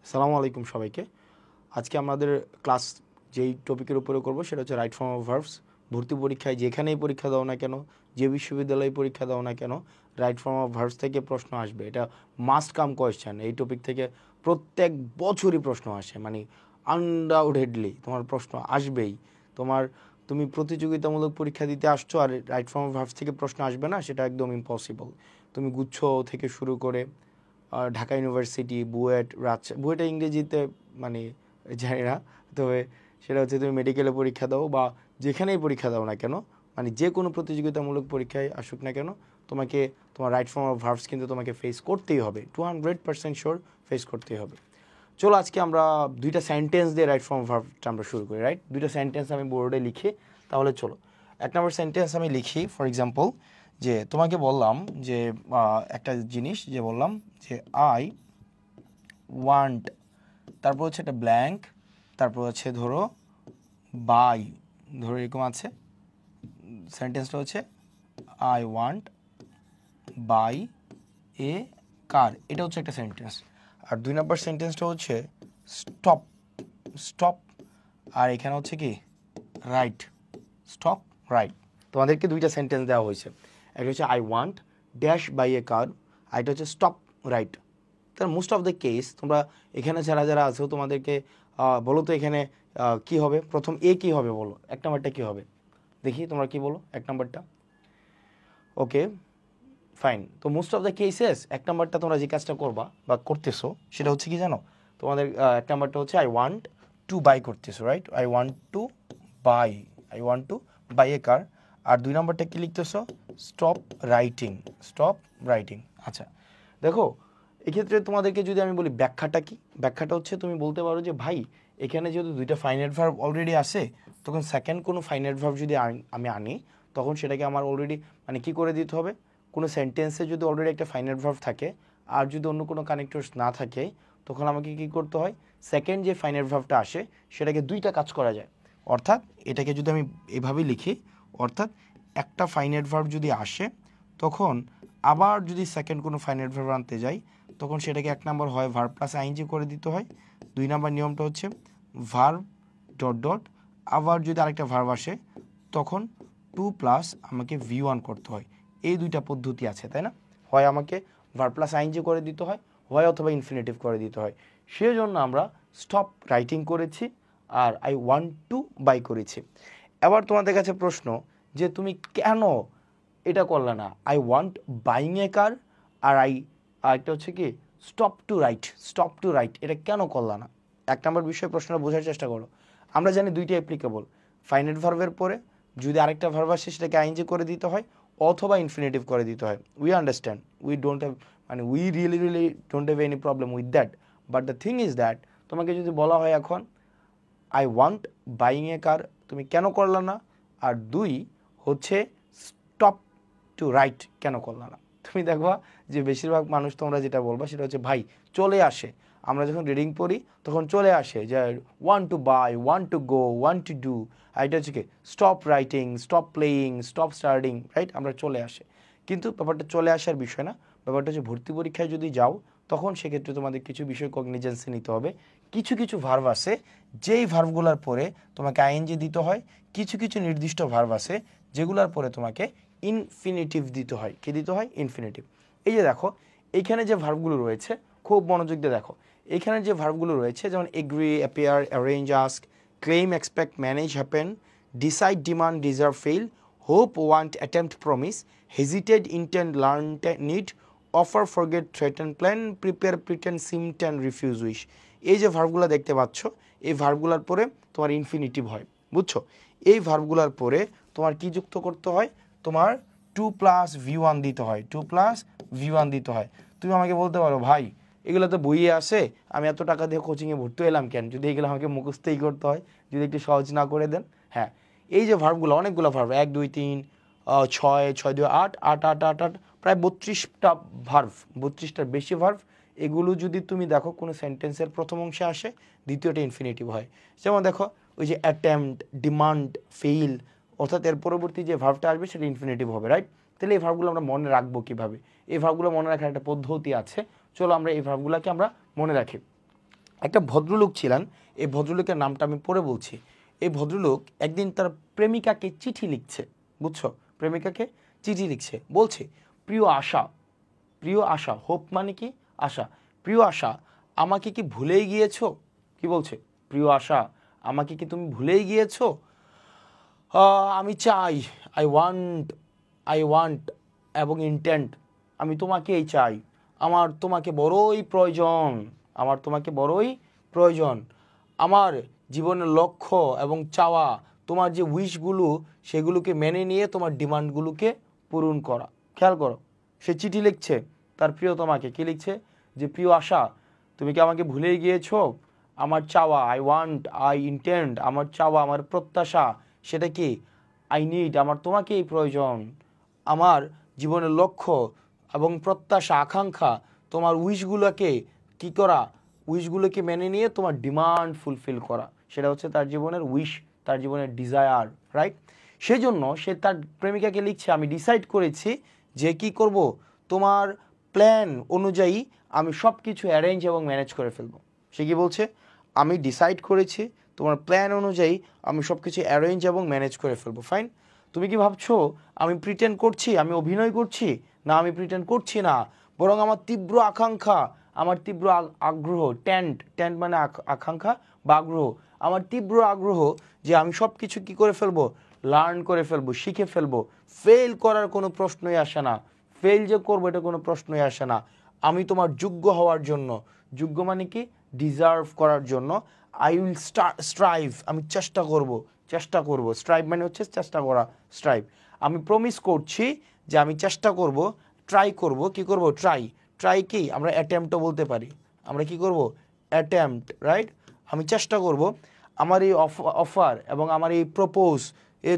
আসসালামু আলাইকুম সবাইকে। আজকে আমাদের ক্লাস যেই টপিকের উপরে করব সেটা হচ্ছে রাইট ফর্ম অফ ভার্বস। ভর্তি পরীক্ষায় যেখানেই পরীক্ষা দাও না কেন, যে বিশ্ববিদ্যালয়ে পরীক্ষা দাও না কেন, রাইট ফর্ম অফ ভার্বস থেকে প্রশ্ন আসবে। এটা মাস্ট কাম কোয়েশ্চেন। এই টপিক থেকে প্রত্যেক বছরই প্রশ্ন আসে, মানে আনডাউটেডলি তোমার প্রশ্ন আসবেই। তুমি প্রতিযোগিতামূলক পরীক্ষা দিতে আসছো আর রাইট ফর্ম অফ ভার্বস থেকে প্রশ্ন আসবে না, সেটা একদম ইম্পসিবল। তুমি গুচ্ছ থেকে শুরু করে ঢাকা ইউনিভার্সিটি, বুয়েট, বুয়েটে ইংরেজিতে মানে জানি না, তবে সেটা হচ্ছে তুমি মেডিকেলে পরীক্ষা দাও বা যেখানেই পরীক্ষা দাও না কেন, মানে যে কোনো প্রতিযোগিতামূলক পরীক্ষায় আসুক না কেন, তোমার রাইট ফর্ম অফ ভার্বস কিন্তু তোমাকে ফেস করতেই হবে, 200% শিওর ফেস করতেই হবে। চলো আজকে আমরা দুইটা সেন্টেন্স দিয়ে রাইট ফর্ম অফ ভার্বটা আমরা শুরু করি। রাইট, দুইটা সেন্টেন্স আমি বোর্ডে লিখি, তাহলে চলো। এক নম্বর সেন্টেন্স আমি লিখি, ফর এক্সাম্পল যে তোমাকে বললাম যে একটা জিনিস যে বললাম যে আই ওয়ান্ট, তারপর হচ্ছে একটা ব্ল্যাঙ্ক, তারপর হচ্ছে ধরো বাই, ধরো এরকম আছে। সেন্টেন্সটা হচ্ছে আই ওয়ান্ট বাই এ কার, এটা হচ্ছে একটা সেন্টেন্স। আর দুই নম্বর সেন্টেন্সটা হচ্ছে স্টপ, স্টপ, আর এখানে হচ্ছে কি রাইট, স্টপ রাইট। তোমাদেরকে দুইটা সেন্টেন্স দেওয়া হয়েছে, একটা হচ্ছে I want dash by a car, আর এটা হচ্ছে স্টপ রাইট। তার মোস্ট অফ দ্য কেস তোমরা এখানে যারা যারা আছো তোমাদেরকে বলো তো এখানে কি হবে, প্রথম এ কি হবে বলো, এক নাম্বারটা কি হবে দেখি তোমরা কি বলো এক নাম্বারটা। ওকে ফাইন, তো মোস্ট অফ দ্য কেসেস এক নাম্বারটা তোমরা যে কাজটা করবা বা করতেছো সেটা হচ্ছে কি জানো, তোমাদের এক নাম্বারটা হচ্ছে আই ওয়ান্ট টু বাই করতেছো, right, I want to buy, I want to buy a car. আর দুই নাম্বারটা কি লিখতেছো, স্টপ রাইটিং, স্টপ রাইটিং। আচ্ছা দেখো, এক্ষেত্রে তোমাদেরকে যদি আমি বলি ব্যাখ্যাটা কি, ব্যাখ্যাটা হচ্ছে তুমি বলতে পারো যে ভাই এখানে যেহেতু দুইটা ফাইনাইট ভার্ব অলরেডি আসে, তখন সেকেন্ড কোনো ফাইনাইট ভার্ব যদি আমি আনি, তখন সেটাকে আমার অলরেডি মানে কি করে দিতে হবে, কোনো সেন্টেন্সে যদি অলরেডি একটা ফাইনাইট ভার্ব থাকে আর যদি অন্য কোনো কানেক্টরস না থাকে, তখন আমাকে কি করতে হয়, সেকেন্ড যে ফাইনাইট ভার্বটা আসে সেটাকে দুইটা কাজ করা যায়। অর্থাৎ এটাকে যদি আমি এভাবেই লিখি, অর্থাৎ একটা ফাইনাইট ভার্ব যদি আসে, তখন আবার যদি সেকেন্ড কোনো ফাইনাইট ভার্ব আনতে যাই, তখন সেটাকে এক নাম্বার হয় ভার্ব প্লাস আইএনজি করে দিতে হয়, দুই নাম্বার নিয়মটা হচ্ছে ভার্ব ডট ডট, আবার যদি আরেকটা ভার্ব আসে তখন টু প্লাস আমাকে V1 করতে হয়। এই দুইটা পদ্ধতি আছে, তাই না? হয় আমাকে ভার্ব প্লাস আইএনজি করে দিতে হয়, হয় অথবা ইনফিনিটিভ করে দিতে হয়। সেজন্য আমরা স্টপ রাইটিং করেছি আর আই ওয়ান্ট টু বাই করেছি। এবার তোমাদের কাছে প্রশ্ন যে তুমি কেন এটা করলে না, I want buying a car আর এটা হচ্ছে কি stop to write, stop to write, এটা কেন করলা না? এক নম্বর বিষয় প্রশ্নটা বোঝার চেষ্টা করো। আমরা জানি দুইটা অ্যাপ্লিকেবল, ফাইনাইট ভার্বের পরে যদি আরেকটা ভার্ব আসে সেটাকে আইএনজি করে দিতে হয় অথবা ইনফিনিটিভ করে দিতে হয়। We understand, we don't have, মানে we really don't have any problem with that, but the thing is that তোমাকে যদি বলা হয় এখন I want buying a car, তুমি কেন করলা না? আর দুই হচ্ছে স্টপ টু রাইট, কেন করলা না? তুমি দেখবা যে বেশিরভাগ মানুষ তোমরা যেটা বলবা সেটা হচ্ছে ভাই চলে আসে, আমরা যখন রিডিং পড়ি তখন চলে আসে যে want to buy, want to go, want to do, আর এটা হচ্ছে কি stop writing, stop playing, stop starting, right, আমরা চলে আসে। কিন্তু ব্যাপারটা চলে আসার বিষয় না, ব্যাপারটা হচ্ছে ভর্তি পরীক্ষায় যদি যাও তখন সেক্ষেত্রে তোমাদের কিছু বিষয় কগনিজেন্সি নিতে হবে। কিছু কিছু ভার্ব আছে যেই ভার্বগুলোর পরে তোমাকে আইএনজি দিতে হয়, কিছু কিছু নির্দিষ্ট ভার্ব আছে যেগুলোর পরে তোমাকে ইনফিনিটিভ দিতে হয়। কি দিতে হয়? ইনফিনিটিভ। এই যে দেখো এইখানে যে ভার্বগুলো রয়েছে, খুব মনোযোগ দিয়ে দেখো, এখানে যে ভার্বগুলো রয়েছে যেমন agree, appear, arrange, ask, claim, expect, manage, happen, decide, demand, deserve, fail, hope, want, attempt, promise, hesitated, intend, learn, need, offer, forget, threaten, plan, prepare, pretend, seem and refuse, wish, এই যে ভার্বগুলো দেখতে পাচ্ছ, এই ভার্বগুলোর পরে তোমার ইনফিনিটিভ হয়, বুঝছো? এই ভার্বগুলোর পরে তোমার কি যুক্ত করতে হয়, তোমার টু প্লাস V1 দিতে হয়, টু প্লাস V1 দিতে হয়। তুমি আমাকে বলতে পারো ভাই এগুলো তো বইয়ে আসে, আমি এত টাকা দিয়ে কোচিংয়ে ভর্তি হলাম কেন যদি এগুলো আমাকে মুখস্থই করতে হয়, যদি একটু সহজ না করে দেন। হ্যাঁ, এই যে ভার্বগুলো, অনেকগুলো ভার্ব, 1 2 3 6 6 2 8 8 8 8 8, প্রায় 32টা ভার্ব, 32টার বেশি ভার্ব। এগুলো যদি তুমি দেখো কোনো সেন্টেন্সের প্রথম অংশে আসে, দ্বিতীয়টা ইনফিনিটিভ হয়। যেমন দেখো ওই যে অ্যাটেম্প্ট, ডিমান্ড, ফেইল, অর্থাৎ এর পরবর্তী যে ভার্বটা আসবে সেটা ইনফিনিটিভ হবে, রাইট? তাহলে এই ভার্বগুলো আমরা মনে রাখবো কীভাবে? এই ভার্বগুলো মনে রাখার একটা পদ্ধতি আছে, চলো আমরা এই ভার্বগুলোকে আমরা মনে রাখি। একটা ভদ্রলোক ছিলেন, এই ভদ্রলোকের নামটা আমি পরে বলছি। এই ভদ্রলোক একদিন তার প্রেমিকাকে চিঠি লিখছে, বুঝছো, প্রেমিকাকে চিঠি লিখছে, বলছে প্রিয় আশা, প্রিয় আশা, হোপ মানে কি আশা, প্রিয় আশা আমাকে কি ভুলেই গিয়েছো, কি বলছে, প্রিয় আশা আমাকে কি তুমি ভুলেই গিয়েছো, আমি চাই, আই ওয়ান্ট এবং ইন্টেন্ট, আমি তোমাকেই চাই, আমার তোমাকে বড়ই প্রয়োজন, আমার তোমাকে বড়ই প্রয়োজন, আমার জীবনের লক্ষ্য এবং চাওয়া, তোমার যে উইশগুলো সেগুলোকে মেনে নিয়ে তোমার ডিমান্ডগুলোকে পূরণ করা। খেয়াল করো, সে চিঠি লিখছে তার প্রিয়তমাকে, কি লিখছে, যে প্রিয় আশা তুমি কি আমাকে ভুলেই গিয়েছো, আমার চাওয়া, আই ইন্টেন্ড, আমার চাওয়া, আমার প্রত্যাশা, সেটা কি, আই নিড, আমার তোমাকেই প্রয়োজন, আমার জীবনের লক্ষ্য এবং প্রত্যাশা আকাঙ্ক্ষা, তোমার উইশগুলোকে কি করা, উইশগুলোকে মেনে নিয়ে তোমার ডিমান্ড ফুলফিল করা, সেটা হচ্ছে তার জীবনের উইশ, তার জীবনের ডিজায়ার, রাইট। সেই জন্য সে তার প্রেমিকাকে লিখছে, আমি ডিসাইড করেছি যে কি করব, তোমার প্ল্যান অনুযায়ী আমি সব কিছু অ্যারেঞ্জ এবং ম্যানেজ করে ফেলবো। সে কি বলছে, আমি ডিসাইড করেছি তোমার প্ল্যান অনুযায়ী আমি সব কিছু অ্যারেঞ্জ এবং ম্যানেজ করে ফেলবো। ফাইন, তুমি কি ভাবছো আমি প্রিটেন্ড করছি, আমি অভিনয় করছি? না, আমি প্রিটেন্ড করছি না, বরং আমার তীব্র আকাঙ্ক্ষা, আমার তীব্র আগ্রহ, টেন্ট মানে আকাঙ্ক্ষা বা আগ্রহ, আমার তীব্র আগ্রহ যে আমি সব কিছু কী করে ফেলবো, লার্ন করে ফেলবো, শিখে ফেলবো, ফেল করার কোনো প্রশ্নই আসে না, ফেল যে করবো এটা কোনো প্রশ্নই আসে না, আমি তোমার যোগ্য হওয়ার জন্য, যোগ্য মানে কি, ডিজার্ভ করার জন্য, আই উইল স্ট্রাইভ, আমি চেষ্টা করব, স্ট্রাইভ মানে হচ্ছে চেষ্টা করা, স্ট্রাইভ, আমি প্রমিস করছি যে আমি চেষ্টা করব, ট্রাই করব, কি করব, ট্রাই কি আমরা অ্যাটেম্পটও বলতে পারি, আমরা কি করব, অ্যাটেম্পট, রাইট, আমি চেষ্টা করব আমার এই অফার এবং আমার এই প্রপোজ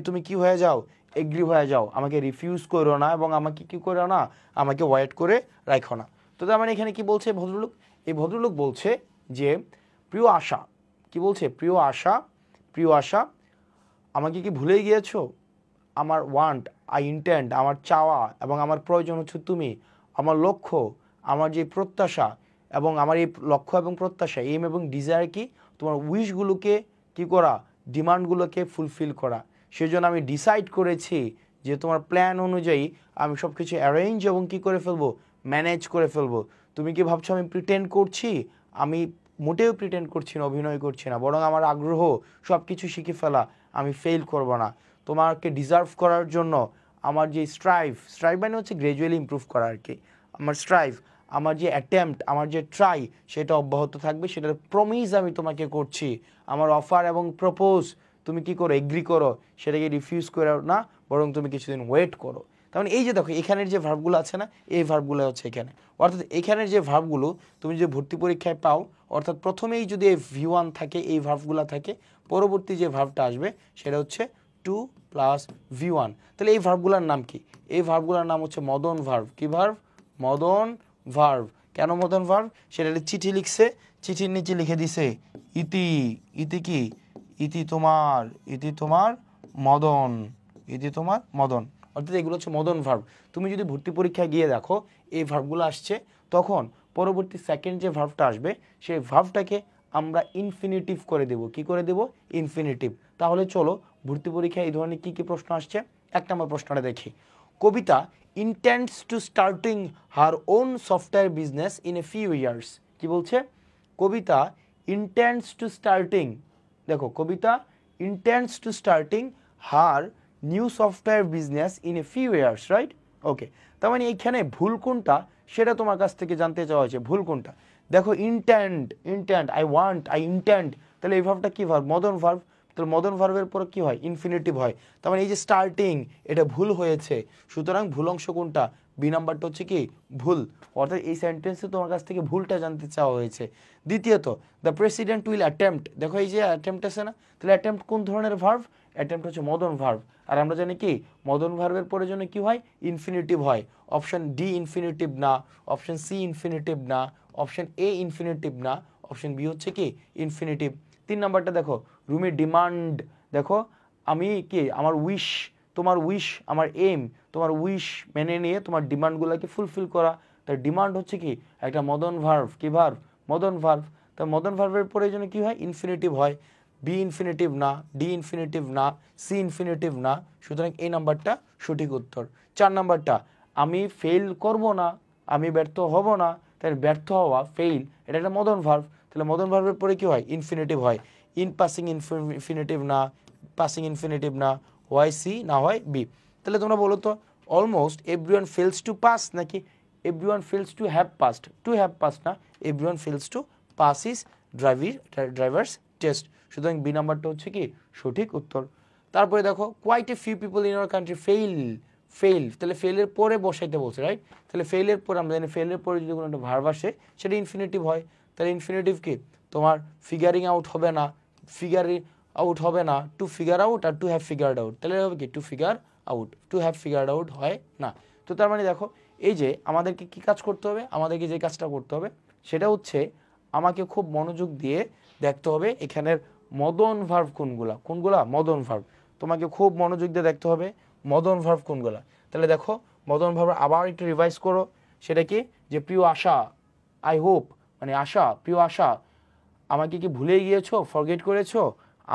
তুমি কি হয়ে যাও, এগ্রি হয়ে যাও, আমাকে রিফিউজ করো না এবং আমাকে কি করো না, আমাকে ওয়েট করে রাখো না। তো তার মানে এখানে কি বলছে ভদ্রলোক, এই ভদ্রলোক বলছে যে প্রিয় আশা, কি বলছে, প্রিয় আশা আমাকে কি ভুলে গিয়েছো, আমার আই ইন্টেন্ড, আমার চাওয়া এবং আমার প্রয়োজন হচ্ছে তুমি, আমার লক্ষ্য, আমার যে প্রত্যাশা এবং আমার এই লক্ষ্য এবং প্রত্যাশা, এম এবং ডিজায়ার কি, তোমার উইশগুলোকে কি করা, ডিমান্ডগুলোকে ফুলফিল করা। সেজন্য আমি ডিসাইড করেছি যে তোমার প্ল্যান অনুযায়ী আমি সব কিছু অ্যারেঞ্জ এবং কি করে ফেলবো, ম্যানেজ করে ফেলবো। তুমি কি ভাবছো আমি প্রিটেন্ড করছি? আমি মোটেও প্রিটেন্ড করছি না, অভিনয় করছি না, বরং আমার আগ্রহ সব কিছু শিখে ফেলা, আমি ফেল করব না। তোমাকে ডিজার্ভ করার জন্য আমার যে স্ট্রাইভ মানে হচ্ছে গ্র্যাজুয়ালি ইমপ্রুভ করা আর কি, আমার স্ট্রাইভ, আমার যে অ্যাটেম্পট, আমার যে ট্রাই, সেটা অব্যাহত থাকবে, সেটার প্রমিস আমি তোমাকে করছি। আমার অফার এবং প্রপোজ তুমি কি করো, এগ্রি করো, সেটাকে রিফিউজ করো না, বরং তুমি কিছুদিন ওয়েট করো। তার মানে এই যে দেখো এখানের যে ভার্বগুলো আছে না, এই ভার্বগুলো হচ্ছে এখানে, অর্থাৎ এখানের যে ভার্বগুলো তুমি যে ভর্তি পরীক্ষায় পাও, অর্থাৎ প্রথমেই যদি এই V1 থাকে, এই ভার্বগুলো থাকে, পরবর্তী যে ভার্বটা আসবে সেটা হচ্ছে 2 + V1। তাহলে এই ভার্বগুলোর নাম কি, এই ভার্বগুলোর নাম হচ্ছে মদন ভার্ব। কি ভার্ব, মদন ভার্ব। কেন মদন ভার্ব, সেটা চিঠি লিখছে, চিঠির নিচে লিখে দিছে ইতি কি, ইতি তোমার মদন, অর্থাৎ এগুলো হচ্ছে মদন ভার্ব। তুমি যদি ভর্তি পরীক্ষায় গিয়ে দেখো এই ভার্বগুলো আসছে, তখন পরবর্তী সেকেন্ড যে ভার্বটা আসবে সেই ভার্বটাকে আমরা ইনফিনিটিভ করে দেব। কি করে দেব, ইনফিনিটিভ। তাহলে চলো ভর্তি পরীক্ষায় এই ধরনের কি কি প্রশ্ন আসছে, এক নম্বর প্রশ্নটা দেখি। কবিতা intends to starting her own software business in a few years। কি বলছে, কবিতা intends to starting, দেখো কবিতা intends to starting her new software business in a few years, right? ওকে, তার মানে এইখানে ভুল কোনটা সেটা তোমার কাছ থেকে জানতে চাওয়া হয়েছে, ভুল কোনটা। দেখো ইন্টেন্ট, আই ইন্টেন্ট, তাহলে এই ভার্বটা কি ভার্ব, মদন ভার্ব। তাহলে মদন ভার্বের পর কি হয়, ইনফিনিটিভ হয়। তার মানে এই যে স্টার্টিং, এটা ভুল হয়েছে, সুতরাং ভুল অংশ কোনটা, বি নাম্বারটা হচ্ছে কি ভুল, অর্থাৎ এই সেন্টেন্সে তোমার কাছ থেকে ভুলটা জানতে চাওয়া হয়েছে। দ্বিতীয়ত, দ্য প্রেসিডেন্ট উইল অ্যাটেম্প্ট, দেখো এই যে অ্যাটেম্প্ট আছে না, তাহলে অ্যাটেম্প্ট কোন ধরনের ভার্ব, অ্যাটেম্প্ট হচ্ছে মদন ভার্ব। আর আমরা জানি কি মদন ভার্বের পরে জন্য কি হয়, ইনফিনিটিভ হয়। অপশন ডি ইনফিনিটিভ না, অপশন সি ইনফিনিটিভ না, অপশন এ ইনফিনিটিভ না, অপশন বি হচ্ছে কি ইনফিনিটিভ। 3 নাম্বারটা দেখো, রুমি ডিমান্ড, দেখো আমি কি, আমার উইশ, তোমার উইশ, আমার এম, তোমার উইশ মেনে নিয়ে তোমার ডিমান্ডগুলোকে ফুলফিল করা, তার ডিমান্ড হচ্ছে কি একটা মদন ভার্ব। কি ভার্ব, মদন ভার্ব। তো মদন ভার্বের পরে এই জন্য কী হয়, ইনফিনিটিভ হয়। বি ইনফিনিটিভ না, ডি ইনফিনিটিভ না, সি ইনফিনিটিভ না, সুতরাং এই নাম্বারটা সঠিক উত্তর। 4 নাম্বারটা, আমি ফেল করব না, আমি ব্যর্থ হব না, তাই ব্যর্থ হওয়া ফেইল এটা একটা মদন ভার্ব, তাহলে মদন ভার্বের পরে কী হয়, ইনফিনিটিভ হয়। ইন পাসিং ইনফিনিটিভ না, পাসিং ইনফিনিটিভ না, হয় সি না হয় বি। তাহলে তোমরা বলো তো almost everyone fails to pass নাকি everyone fails to have passed? To have pass না, everyone fails to pass is drivers test, সুতরাং বি নাম্বারটা হচ্ছে কি সঠিক উত্তর। তারপরে দেখো quite a few people in our country fail, তাহলে ফেলের পরে বসাইতে বলছে, রাইট? তাহলে ফেলের পরে আমরা জানি ফেলের পরে যদি কোনো একটা ভার্ব আসে সেটা ইনফিনিটিভ হয়, তাহলে ইনফিনিটিভ কি তোমার ফিগারিং আউট হবে না, ফিগারিং আউট হবে না, টু ফিগার আউট আর টু হ্যাভ ফিগার্ড আউট, তাহলে হবে কি to figure out, to have figured out হয় না। তো তার মানে দেখো এই যে আমাদেরকে কি কাজ করতে হবে, আমাদেরকে যে কাজটা করতে হবে সেটা হচ্ছে আমাকে খুব মনোযোগ দিয়ে দেখতে হবে এখানের মদন ভার্ব কোনগুলা মদন ভার্ব, তোমাকে খুব মনোযোগ দিয়ে দেখতে হবে মদন ভার্ব কোনগুলা। তাহলে দেখো মদন ভার্ব আবার একটু রিভাইজ করো, সেটা কি যে প্রিয় আশা, আই হোপ, মানে আশা, প্রিয় আশা আমাকে কি ভুলে গিয়েছো, ফরগেট করেছো,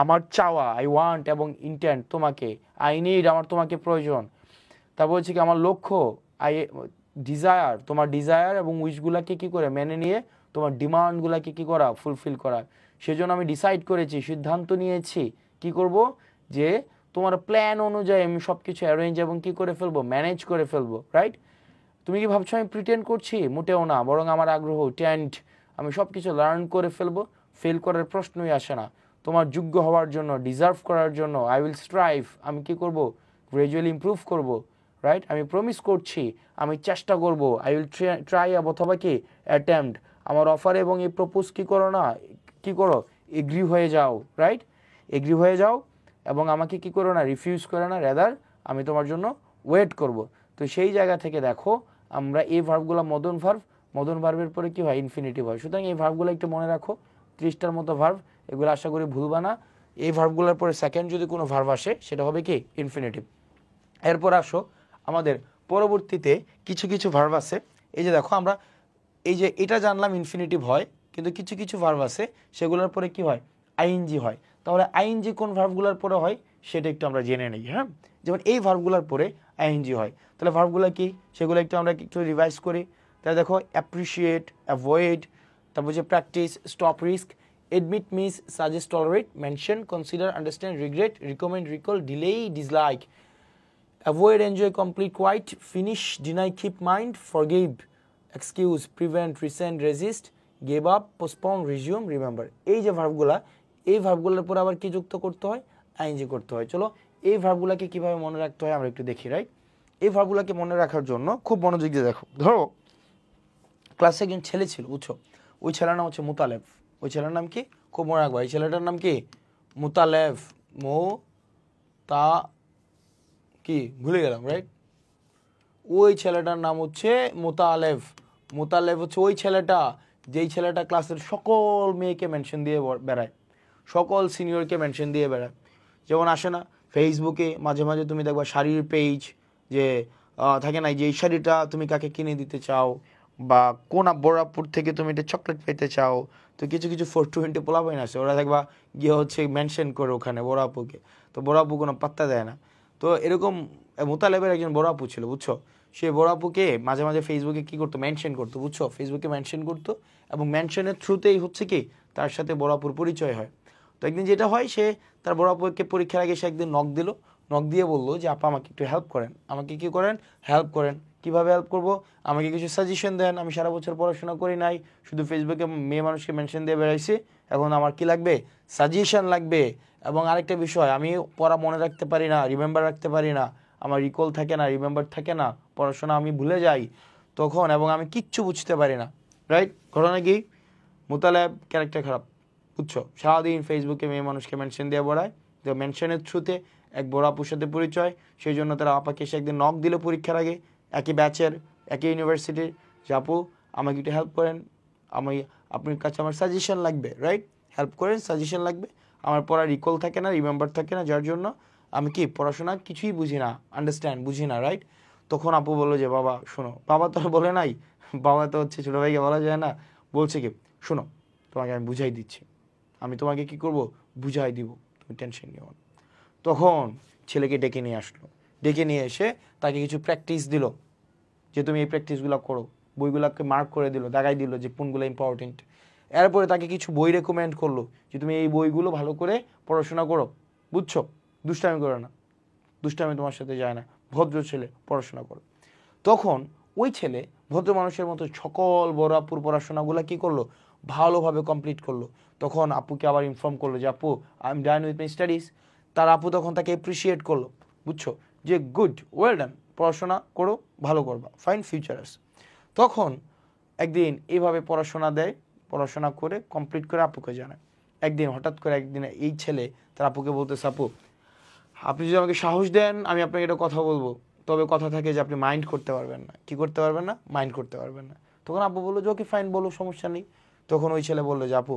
আমার চাওয়া আই ওয়ান্ট এবং ইন্টেন্ট তোমাকে, আই নিড আমার তোমাকে প্রয়োজন, তারপর হচ্ছে কি আমার লক্ষ্য আই ডিজায়ার, তোমার ডিজায়ার এবং উইশগুলাকে কি করে মেনে নিয়ে তোমার ডিমান্ডগুলাকে কি করা ফুলফিল করা, সেজন্য আমি ডিসাইড করেছি, সিদ্ধান্ত নিয়েছি কি করব, যে তোমার প্ল্যান অনুযায়ী আমি সব কিছু অ্যারেঞ্জ এবং কি করে ফেলবো, ম্যানেজ করে ফেলবো, রাইট? তুমি কি ভাবছো আমি প্রিটেন্ড করছি? মোটেও না, বরং আমার আগ্রহ টেন্ট, আমি সব কিছু লার্ন করে ফেলবো, ফেল করার প্রশ্নই আসে না। তোমার যোগ্য হওয়ার জন্য, ডিজার্ভ করার জন্য আই উইল স্ট্রাইভ, আমি কি করব, গ্রাজুয়ালি ইমপ্রুভ করব, রাইট? আমি প্রমিস করছি, আমি চেষ্টা করব, আই উইল ট্রাই অথবা কি অ্যাটেম্পট, আমার অফার এবং এই প্রপোজ কি করো না, কি করো এগ্রি হয়ে যাও, রাইট? এগ্রি হয়ে যাও এবং আমাকে কি করো না, রিফিউজ করে না, রেদার আমি তোমার জন্য ওয়েট করব। তো সেই জায়গা থেকে দেখো আমরা এই ভার্বগুলো মদন ভার্বের পরে কি হয়, ইনফিনিটিভ হয়। সুতরাং এই ভার্বগুলো একটু মনে রাখো, 30টার মতো ভার্ব, এগুলো আশা করি ভুলবা না। এই ভার্বগুলোর পরে সেকেন্ড যদি কোনো ভার্ব আসে সেটা হবে কি ইনফিনিটিভ। এরপর আসো আমাদের পরবর্তীতে কিছু কিছু ভার্ব আছে, এই যে দেখো আমরা এই যে এটা জানলাম ইনফিনিটিভ হয়, কিন্তু কিছু কিছু ভার্ব আছে সেগুলোর পরে কি হয়, আইএনজি হয়। তাহলে আইএনজি কোন ভার্বগুলোর পরে হয় সেটা একটু আমরা জেনে নিই। হ্যাঁ, যেমন এই ভার্বগুলোর পরে আইএনজি হয়, তাহলে ভার্বগুলো কি সেগুলো একটু আমরা একটু রিভাইজ করি। তাহলে দেখো অ্যাপ্রিসিয়েট, অ্যাভয়েড, তারপর যে practice, stop risk, admit, miss, suggest, tolerate, mention, consider, understand, regret, recommend, recall, delay, dislike, avoid, enjoy, complete, quite, finish, deny, keep mind, forgive, excuse, prevent, resent, resist, give up, postpone, resume, remember. এই যে ভার্বগুলা, এই ভার্বগুলোর পর আবার কি যুক্ত করতে হয়, ING করতে হয়। চলো এই ভার্বগুলোকে কীভাবে মনে রাখতে হয় আমরা একটু দেখি, রাইট? এই ভার্বগুলোকে মনে রাখার জন্য খুব মনোযোগ দিয়ে দেখো। ধরো ক্লাসে একজন ছেলে ছিল, বুঝছো, ওই ছেলের নাম হচ্ছে মুতালেব। ওই ছেলের নাম কি, খুব মনে রাখবো, এই ছেলেটার নাম কি মুতালেব, তা কি ভুলে গেলাম, রাইট? ওই ছেলেটার নাম হচ্ছে মুতালেব। মুতালেব হচ্ছে ওই ছেলেটা যেই ছেলেটা ক্লাসের সকল মেয়েকে মেনশন দিয়ে বেড়ায়, সকল সিনিয়রকে মেনশন দিয়ে বেড়ায়। যেমন আসে না ফেসবুকে মাঝে মাঝে তুমি দেখবা শাড়ির পেজ, যে থাকে না যে এই শাড়িটা তুমি কাকে কিনে দিতে চাও, বা কোন বরাপুর থেকে তুমি এটা চকলেট পেতে চাও, তো কিছু কিছু 420 পোলাপাইন আছে, ওরা দেখবা গিয়ে হচ্ছে মেনশন করে ওখানে বড়াপুকে, তো বড়াপু কোনো পাত্তা দেয় না। তো এরকম মুতালেবের একজন বড়াপু ছিল, বুঝছো, সে বড়াপুকে মাঝে মাঝে ফেসবুকে কি করতো, মেনশন করতো, বুঝছো, ফেসবুকে মেনশন করতো, এবং মেনশনের থ্রুতেই হচ্ছে কি তার সাথে বড়াপুর পরিচয় হয়। তো একদিন যেটা হয়, সে তার বড়াপুকে পরীক্ষার আগে সে একদিন নক দিল, নক দিয়ে বললো যে আপা আমাকে একটু হেল্প করেন, আমাকে কি করেন, হেল্প করেন। কীভাবে হেল্প করবো, আমাকে কিছু সাজেশন দেন, আমি সারা বছর পড়াশোনা করি নাই, শুধু ফেসবুকে মেয়ে মানুষকে মেনশন দিয়ে বেড়াইছি, এখন আমার কি লাগবে, সাজেশন লাগবে। এবং আরেকটা বিষয়, আমি পড়া মনে রাখতে পারি না, রিমেম্বার রাখতে পারি না, আমার রিকল থাকে না, রিমেম্বার থাকে না, পড়াশোনা আমি ভুলে যাই তখন, এবং আমি কিচ্ছু বুঝতে পারি না, রাইট? ঘটনা কি, মুতালেব ক্যারেক্টার খারাপ, বুঝছো, সারাদিন ফেসবুকে মেয়ে মানুষকে মেনশন দিয়ে বেড়ায়। তো মেনশনের থ্রুতে এক বড় আপুর সাথে পরিচয়, সেই জন্য তারা আপাকে সে একদিন নক দিল পরীক্ষার আগে, একই ব্যাচের, একই ইউনিভার্সিটির, যে আপু আমাকে একটু হেল্প করেন, আপনার কাছে আমার সাজেশন লাগবে, রাইট? হেল্প করেন, সাজেশন লাগবে, আমার পড়া রিকল থাকে না, রিমেম্বার থাকে না, যার জন্য আমি কি পড়াশোনা কিছুই বুঝি না, আন্ডারস্ট্যান্ড বুঝি না, রাইট? তখন আপু বললো যে বাবা শোনো, বাবা তো বলে নাই, বাবা তো হচ্ছে ছোটো ভাইকে বলা যায় না, বলছে কি শোনো, তোমাকে আমি বুঝাই দিচ্ছি, আমি তোমাকে কি করব, বুঝাই দিব, তুমি টেনশন নিও না। তখন ছেলেকে ডেকে নিয়ে আসলো, ডেকে নিয়ে এসে তাকে কিছু প্র্যাকটিস দিল, যে তুমি এই প্র্যাকটিসগুলো করো, বইগুলোকে মার্ক করে দিল, দেখাই দিল যে কোনগুলো ইম্পর্টেন্ট। এরপরে তাকে কিছু বই রেকমেন্ড করলো যে তুমি এই বইগুলো ভালো করে পড়াশোনা করো, বুঝছো, দুষ্টামি করো না, দুষ্টামি তোমার সাথে যায় না, ভদ্র ছেলে, পড়াশোনা করো। তখন ওই ছেলে ভদ্র মানুষের মতো সকল বড় আপুর পড়াশোনাগুলো কি করলো, ভালোভাবে কমপ্লিট করলো। তখন আপুকে আবার ইনফর্ম করলো যে আপু I am done with my studies. তার আপু তখন তাকে অ্যাপ্রিসিয়েট করলো, বুঝছো, যে গুড, ওয়েল ডান, পড়াশোনা করো, ভালো করবা, ফাইন ফিউচার আছে। তখন একদিন এইভাবে পড়াশোনা দেয়, পড়াশোনা করে কমপ্লিট করে আপুকে জানায়। একদিন হঠাৎ করে একদিন এই ছেলে তার আপুকে বলতেছে, আপু আপনি যদি আমাকে সাহস দেন আমি আপনাকে এটা কথা বলবো, তবে কথা থাকে যে আপনি মাইন্ড করতে পারবেন না। কি করতে পারবেন না? মাইন্ড করতে পারবেন না। তখন আপু বললো যে ওকে ফাইন, বলো, সমস্যা নেই। তখন ওই ছেলে বললো যে আপু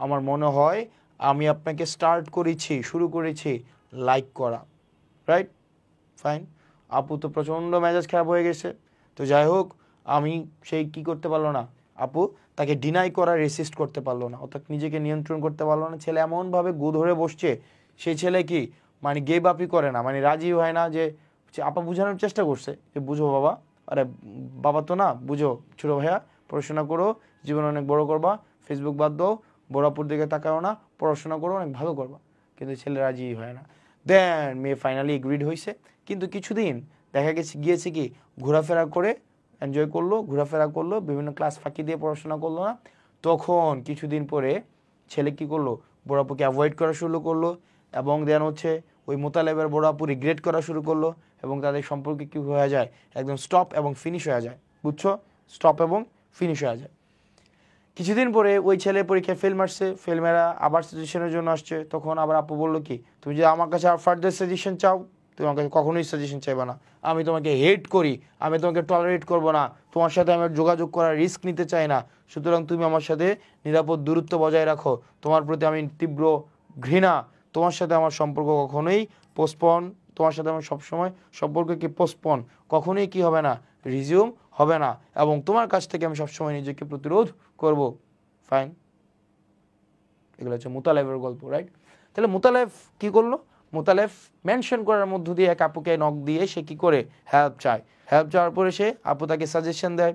আমার মনে হয় আমি আপনাকে শুরু করেছি লাইক করা, রাইট, ফাইন। আপু তো প্রচণ্ড মেজাজ খারাপ হয়ে গেছে। তো যাই হোক, আমি সেই কি করতে পারলো না, আপু তাকে ডিনাই করা, রেসিস্ট করতে পারলো না, অর্থাৎ নিজেকে নিয়ন্ত্রণ করতে পারলো না। ছেলে এমনভাবে গু ধরে বসছে, সেই ছেলে কি মানে গেভ আপই করে না, মানে রাজি হয় না। যে আপা বোঝানোর চেষ্টা করছে যে বুঝো বাবা, আরে বাবা তো না, বুঝো ছোটো ভাইয়া, পড়াশোনা করো, জীবন অনেক বড় করবা, ফেসবুক বাদ দাও, বড়াপুর দিকে তাকাও না, পড়াশোনা করো, অনেক ভালো করবা। কিন্তু ছেলে রাজি হয় না। দেন মেয়ে ফাইনালি এগ্রিড হয়েছে। কিন্তু কিছুদিন দেখা গিয়েছে কি ঘোরাফেরা করে এনজয় করলো, ঘোরাফেরা করলো, বিভিন্ন ক্লাস ফাঁকি দিয়ে পড়াশোনা করলো না। তখন কিছুদিন পরে ছেলে কি করলো, বড় আপুকে অ্যাভয়েড করা শুরু করলো, এবং দেন হচ্ছে ওই মোতালেবের বড় আপু রিগ্রেট করা শুরু করলো, এবং তাদের সম্পর্কে কি হয়ে যায়, একদম স্টপ এবং ফিনিশ হয়ে যায়, বুঝছো, স্টপ এবং ফিনিশ হয়ে যায়। কিছুদিন পরে ওই ছেলে পরীক্ষায় ফেল মারছে, ফেল মারা আবার সাজেশনের জন্য আসছে। তখন আবার আপু বললো কি তুমি যদি আমার কাছে আর ফার্দার সাজেশন চাও, তুমি আমার কাছে কখনোই সাজেশন চাইবে না, আমি তোমাকে হেট করি, আমি তোমাকে টলারেট করবো না, তোমার সাথে আমি যোগাযোগ করার রিস্ক নিতে চাই না, সুতরাং তুমি আমার সাথে নিরাপদ দূরত্ব বজায় রাখো, তোমার প্রতি আমি তীব্র ঘৃণা, তোমার সাথে আমার সম্পর্ক কখনোই পোস্টপন, তোমার সাথে আমার সবসময় সম্পর্ক কি পোস্টপন, কখনোই কি হবে না, রিজিউম হবে না, এবং তোমার কাছ থেকে আমি সবসময় নিজেকে প্রতিরোধ করব, ফাইন। এগুলো হচ্ছে মুতালেফের গল্প, রাইট। তাহলে মুতালেফ কি করলো, মুতালেফ মেনশন করার মধ্য দিয়ে এক আপুকে নক দিয়ে সে কি করে হেল্প চায়, হেল্প চাওয়ার পরে সে আপু তাকে সাজেশন দেয়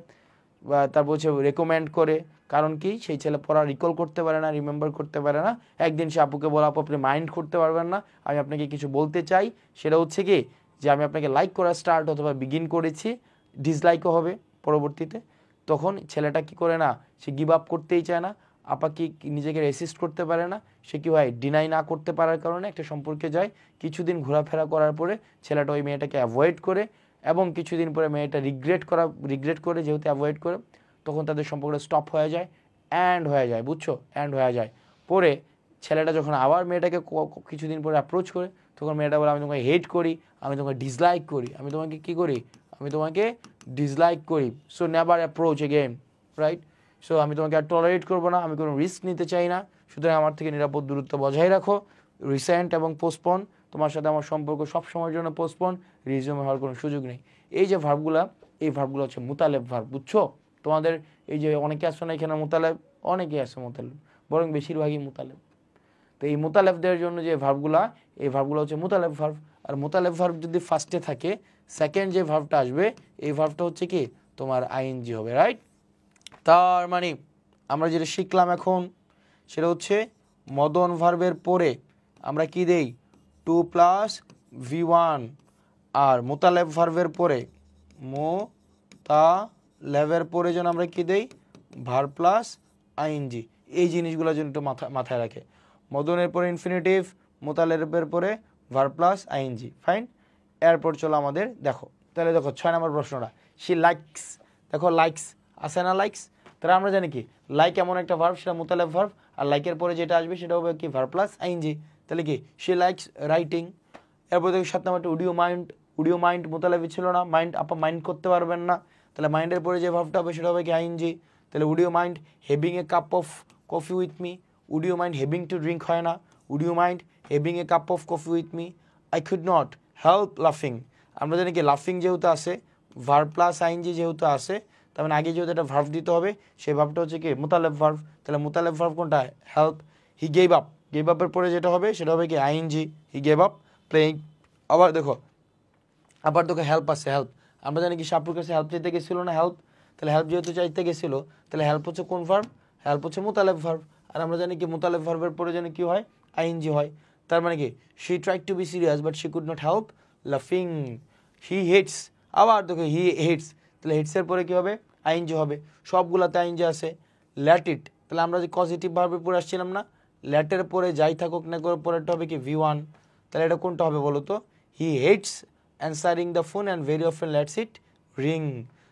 বা তারপর হচ্ছে রেকমেন্ড করে। কারণ কি সেই ছেলে পড়া রিকল করতে পারে না, রিমেম্বার করতে পারে না। একদিন সে আপুকে বলা, আপু আপনি মাইন্ড করতে পারবেন না, আমি আপনাকে কিছু বলতে চাই, সেটা হচ্ছে কি যে আমি আপনাকে লাইক করা স্টার্ট অথবা বিগিন করেছি, ডিসলাইকও হবে পরবর্তীতে। তখন ছেলেটা কি করে না, সে গিভ আপ করতেই চায় না, আপা কি নিজেকে রেসিস্ট করতে পারে না, সে কি হয় ডিনাই না করতে পারার কারণে একটা সম্পর্কে যায়। কিছুদিন ঘোরাফেরা করার পরে ছেলেটা ওই মেয়েটাকে অ্যাভয়েড করে, এবং কিছুদিন পরে মেয়েটা রিগ্রেট করে, যেহেতু অ্যাভয়েড করে, তখন তাদের সম্পর্কটা স্টপ হয়ে যায়, অ্যান্ড হয়ে যায়, বুঝছো, অ্যান্ড হয়ে যায়। পরে ছেলেটা যখন আবার মেয়েটাকে কিছুদিন পরে অ্যাপ্রোচ করে, তখন মেয়েটা বলে আমি তোমাকে হেট করি, আমি তোমাকে ডিসলাইক করি, আমি তোমাকে কী করি, আমি তোমাকে ডিসলাইক করি, so never approach again, right. So আমি তোমাকে আর টলারেট করবো না, আমি কোনো রিস্ক নিতে চাই না, সুতরাং আমার থেকে নিরাপদ দূরত্ব বজায় রাখো, রিসেন্ট এবং পোস্টপন, তোমার সাথে আমার সম্পর্ক সব সময়ের জন্য পোস্টপন, রিজিউমে হওয়ার কোনো সুযোগ নেই। এই যে ভার্বগুলো, এই ভার্বগুলো হচ্ছে মুতালেব ভার্ব, বুঝছো। তোমাদের এই যে অনেকে আসছে না এখানে মুতালেব, অনেকেই আসছে মুতালেব, বরং বেশিরভাগই মুতালেব। তো এই মুতালেবদের জন্য যে ভার্বগুলা, এই ভার্বগুলো হচ্ছে মুতালেব ভার্ব। আর মুতালেব ভার্ব যদি ফার্স্টে থাকে, সেকেন্ড যে ভার্বটা আসবে এই ভার্বটা হচ্ছে কি তোমার আইএনজি হবে, রাইট। তার মানে আমরা যেটা শিখলাম এখন সেটা হচ্ছে মদন ভার্বের পরে আমরা কি দেই, টু প্লাস V1, আর মুতালেব ভার্বের পরে মুতালেবের পরে যেন আমরা কি দেই, ভার্ব প্লাস আইএনজি। এই জিনিসগুলো যেন একটু মাথায় রাখে, মদনের পরে ইনফিনিটিভ, মুতালেবের পরে ভার্ব প্লাস আইএনজি, ফাইন। এরপর চলো আমাদের দেখো, তাহলে দেখো 6 নম্বর প্রশ্নটা, শি লাইকস, দেখো লাইকস আছে না, লাইকস, তাহলে আমরা জানি কি লাইক এমন একটা ভার্ব, সেটা মুতালেব ভার্ব, আর লাইকের পরে যেটা আসবে সেটা হবে কি ভার্ব প্লাস আইএনজি। তাহলে কি শি লাইকস রাইটিং। এরপর দেখো 7 নম্বরটা উডিও মাইন্ড মুতালেবই ছিল না, মাইন্ড আপা মাইন্ড করতে পারবেন না, তাহলে মাইন্ডের পরে যে ভার্বটা হবে সেটা হবে কি আইএনজি। তাহলে would you mind having a cup of coffee with me, would you mind having to drink হয় না, would you mind having a cup of coffee with me, I could not help লাফিং। আমরা জানি কি লাফিং যেহেতু আছে, ভার্ব প্লাস আইএনজি যেহেতু আছে, তার মানে আগে যেহেতু একটা ভার্ভ দিতে হবে, সেই ভার্ভটা হচ্ছে কি মুতালেব ভার্ভ। তাহলে মুতালেব ভার্ভ কোনটা? Help. He gave up, gave আপের পরে যেটা হবে সেটা হবে কি ING, he gave up playing. আবার দেখো হেল্প আছে, হেল্প। আমরা জানি কি শাপরুর কাছে হেল্প চাইতে গেছিল না, হেল্প। তাহলে হেল্প যেহেতু চাইতে গেছিল, তাহলে হেল্প হচ্ছে কোন ভার্ভ? হেল্প হচ্ছে মুতালেব ভার্ভ। আর আমরা জানি কি মুতালেব ভার্ভের পরে জানি কি হয়? আইএনজি হয়। তার মানে কি she tried to be serious but she could not help লাফিং। হি হেটস, আবার দেখো হি হেটস, তাহলে হেটসের পরে কি হবে? আইএনজি হবে। সবগুলাতে আইএনজি আছে। ল্যাট ইট, তাহলে আমরা যে পজিটিভ ভার্বে পড়ে আসছিলাম না, ল্যাটের পরে যাই থাকুক না করে পরেরটা হবে কি V1। তাহলে এটা কোনটা হবে বলো তো? He hates answering the phone and very often lets it ring.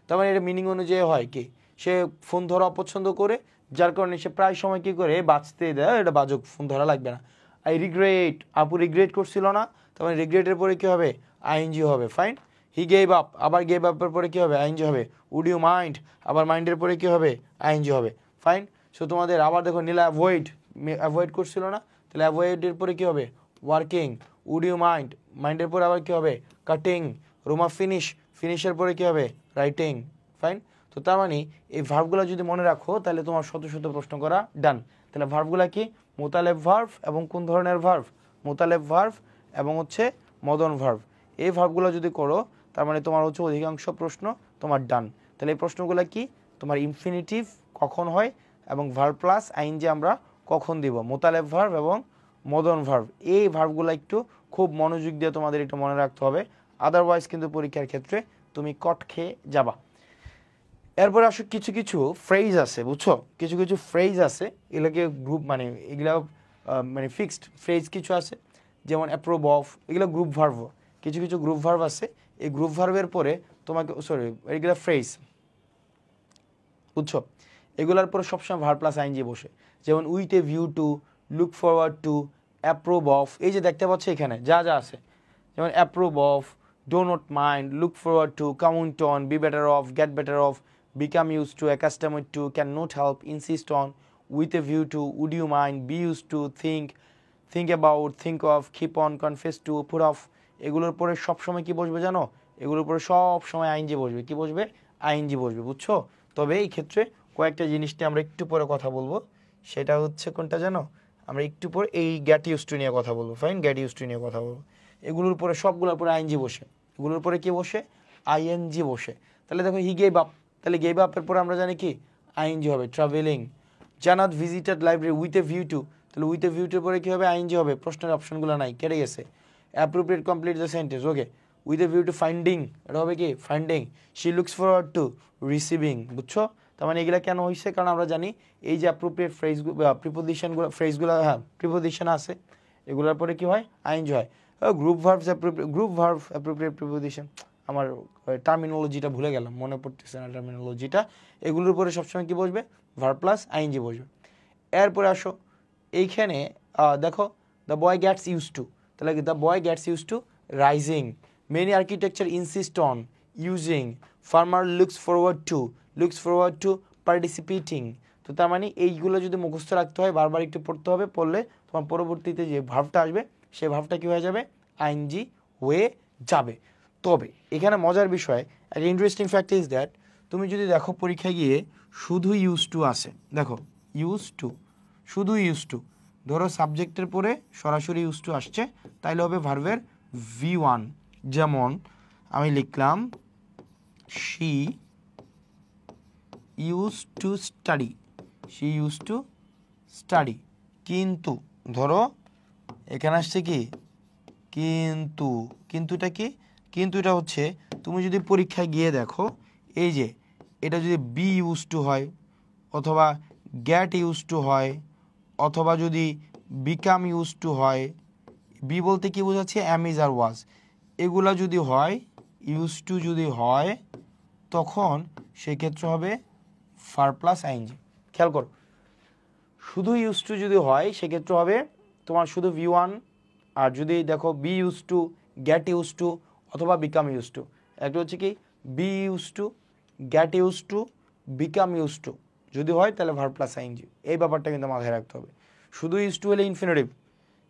তার মানে এটা মিনিং অনুযায়ী হয় কি সে ফোন ধরা অপছন্দ করে, যার কারণে সে প্রায় সময় কি করে বাঁচতে দেয়, এটা বাজক, ফোন ধরা লাগবে না। আই রিগ্রেট, আপু রিগ্রেট করছিল না, তার মানে রিগ্রেটের পরে কি হবে? আইএনজি হবে। ফাইন। হি গেভ আপ, আবার গেভ আপের পরে কি হবে? আইএনজি হবে। উড ইউ মাইন্ড, আবার মাইন্ডের পরে কি হবে? আইএনজি হবে। ফাইন। সো তোমাদের আবার দেখো নীলা অ্যাভয়েড করছিল না, তাহলে অ্যাভয়েডের পরে কি হবে? ওয়ার্কিং। উড ইউ মাইন্ড, মাইন্ডের পরে আবার কি হবে? কাটিং। রোমা ফিনিশের পরে কি হবে? রাইটিং। ফাইন। তো তার মানে এই ভার্বগুলো যদি মনে রাখো তাহলে তোমার শত শত প্রশ্ন করা ডান। তাহলে ভার্বগুলো কি? মোতালেব ভার্ভ এবং কোন ধরনের ভার্ভ? মোতালেব ভার্ভ এবং হচ্ছে মদন ভার্ভ। এই ভার্বগুলো যদি করো তার মানে তোমার হচ্ছে অধিকাংশ প্রশ্ন তোমার ডান। তাহলে এই প্রশ্নগুলো কি? তোমার ইনফিনিটিভ কখন হয় এবং ভার্ব প্লাস আইএনজি আমরা কখন দিব? মোতালেব ভার্ভ এবং মদন ভার্ভ। এই ভার্বগুলো একটু খুব মনোযোগ দিয়ে তোমাদের একটু মনে রাখতে হবে, আদারওয়াইজ কিন্তু পরীক্ষার ক্ষেত্রে তুমি কট খেয়ে যাবা। এরপরে আসো কিছু কিছু ফ্রেজ আছে, বুঝছো? কিছু কিছু ফ্রেজ আছে, এগুলোকে গ্রুপ মানে এগুলো মানে ফিক্সড ফ্রেজ কিছু আছে, যেমন অ্যাপ্রুভ অফ, এগুলো গ্রুপ ভার্ভ। কিছু কিছু গ্রুপ ভার্ভ আছে, এই গ্রুপ ভার্ভের পরে তোমাকে এগুলো ফ্রেজ, বুঝছো? এগুলোর পরে সবসময় ভার্ব প্লাস আইএনজি বসে, যেমন with a view to, look forward to, approve of, এই যে দেখতে পাচ্ছ এখানে যা যা আছে, যেমন approve of, do not mind, look forward to, count on, be better off, get better off, become used to, accustomed to, cannot help, insist on, with a view to, would you mind, be used to, think about, think of, keep on, confess to, put off। এগুলোর পরে সবসময় কি বসবে জানো? এগুলোর পরে সব সময় আইএনজি বসবে। কি বসবে? আইএনজি বসবে, বুঝছো? তবে এই ক্ষেত্রে কয়েকটা জিনিস নিয়ে আমরা একটু পরে কথা বলবো, সেটা হচ্ছে কোনটা জানো? আমরা একটু পরে এই গেট ইউজ টু নিয়ে কথা বলবো। ফাইন, গেট ইউজ টু নিয়ে কথা বলবো। এগুলোর পরে সবগুলোর পরে আইএনজি বসে, এগুলোর পরে কি বসে? আইএনজি বসে। তাহলে দেখো হি গেভ আপ, তাহলে গেভ আপের পরে আমরা জানি কি আইএনজি হবে। ট্রাভেলিং, জানাত visited library with a view to, তাহলে উইথ এ ভিউ টুর পরে কি হবে? আইএনজি হবে। প্রশ্নের অপশনগুলো নাই, কেটে গেছে। Appropriate complete the sentence, okay. With a view two finding, এটা হবে কি finding. She looks forward two receiving, বুঝছো? তার মানে এগুলো কেন হয়েছে? কারণ আমরা জানি এই যে অ্যাপ্রোপ্রিয়েট ফ্রেজগুলো, প্রিপোজিশনগুলো, ফ্রেজগুলো, হ্যাঁ প্রিপোজিশন আছে, এগুলোর পরে কি হয়? আইএনজি হয়। Group verbs, group verb appropriate preposition, আমার টার্মিনোলজিটা ভুলে গেলাম, মনে পড়তেছে না টার্মিনোলজিটা। এগুলোর উপরে সবসময় কি বসবে? ভার্ব প্লাস আইএনজি বসবে। এরপরে আসো এইখানে দেখো the boy gets use to, তাহলে the boy gets use to rising, many architecture insist on, using, farmer looks forward to participating. তো তার মানে এইগুলো যদি মুখস্থ রাখতে হয়, বারবার একটু পড়তে হবে, পড়লে তোমার পরবর্তীতে যে ভার্বটা আসবে সেই ভার্বটা কী হয়ে যাবে? আইএনজি হয়ে যাবে। তবে এখানে মজার বিষয়, একটা ইন্টারেস্টিং ফ্যাক্ট ইজ দ্যাট, তুমি যদি দেখো পরীক্ষায় গিয়ে শুধু ইউজ টু আসে, দেখো ইউজ টু, শুধু ইউজ টু, ধরো সাবজেক্টের পরে সরাসরি ইউজ টু আসছে, তাইলে হবে ভার্বের V1। যেমন আমি লিখলাম she use to study, she use to study, কিন্তু ধরো এখানে আসছে কি কিন্তুটা কি? কিন্তু এটা হচ্ছে তুমি যদি পরীক্ষায় গিয়ে দেখো, এই যে এটা যদি বি ইউজ টু হয়, অথবা গেট ইউজ টু হয়, অথবা যদি বিকাম ইউজ টু হয়, বি বলতে কি বোঝাচ্ছে? অ্যাম, ইজ আর ওয়াজ, এগুলা যদি হয়, ইউজ টু যদি হয়, তখন সেক্ষেত্রে হবে ভার্ব প্লাস আইএনজি। খেয়াল করো, শুধু ইউজ টু যদি হয় সেক্ষেত্রে হবে তোমার শুধু V1, আর যদি দেখো be used to, get used to, অথবা বিকাম ইউজ টু। একটা হচ্ছে কি be used to, get used to, become used to যদি হয় তাহলে ভার্ব প্লাস আইএনজি। এই ব্যাপারটা কিন্তু মাথায় রাখতে হবে। শুধু ইউজ টু হলে ইনফিনিটিভ,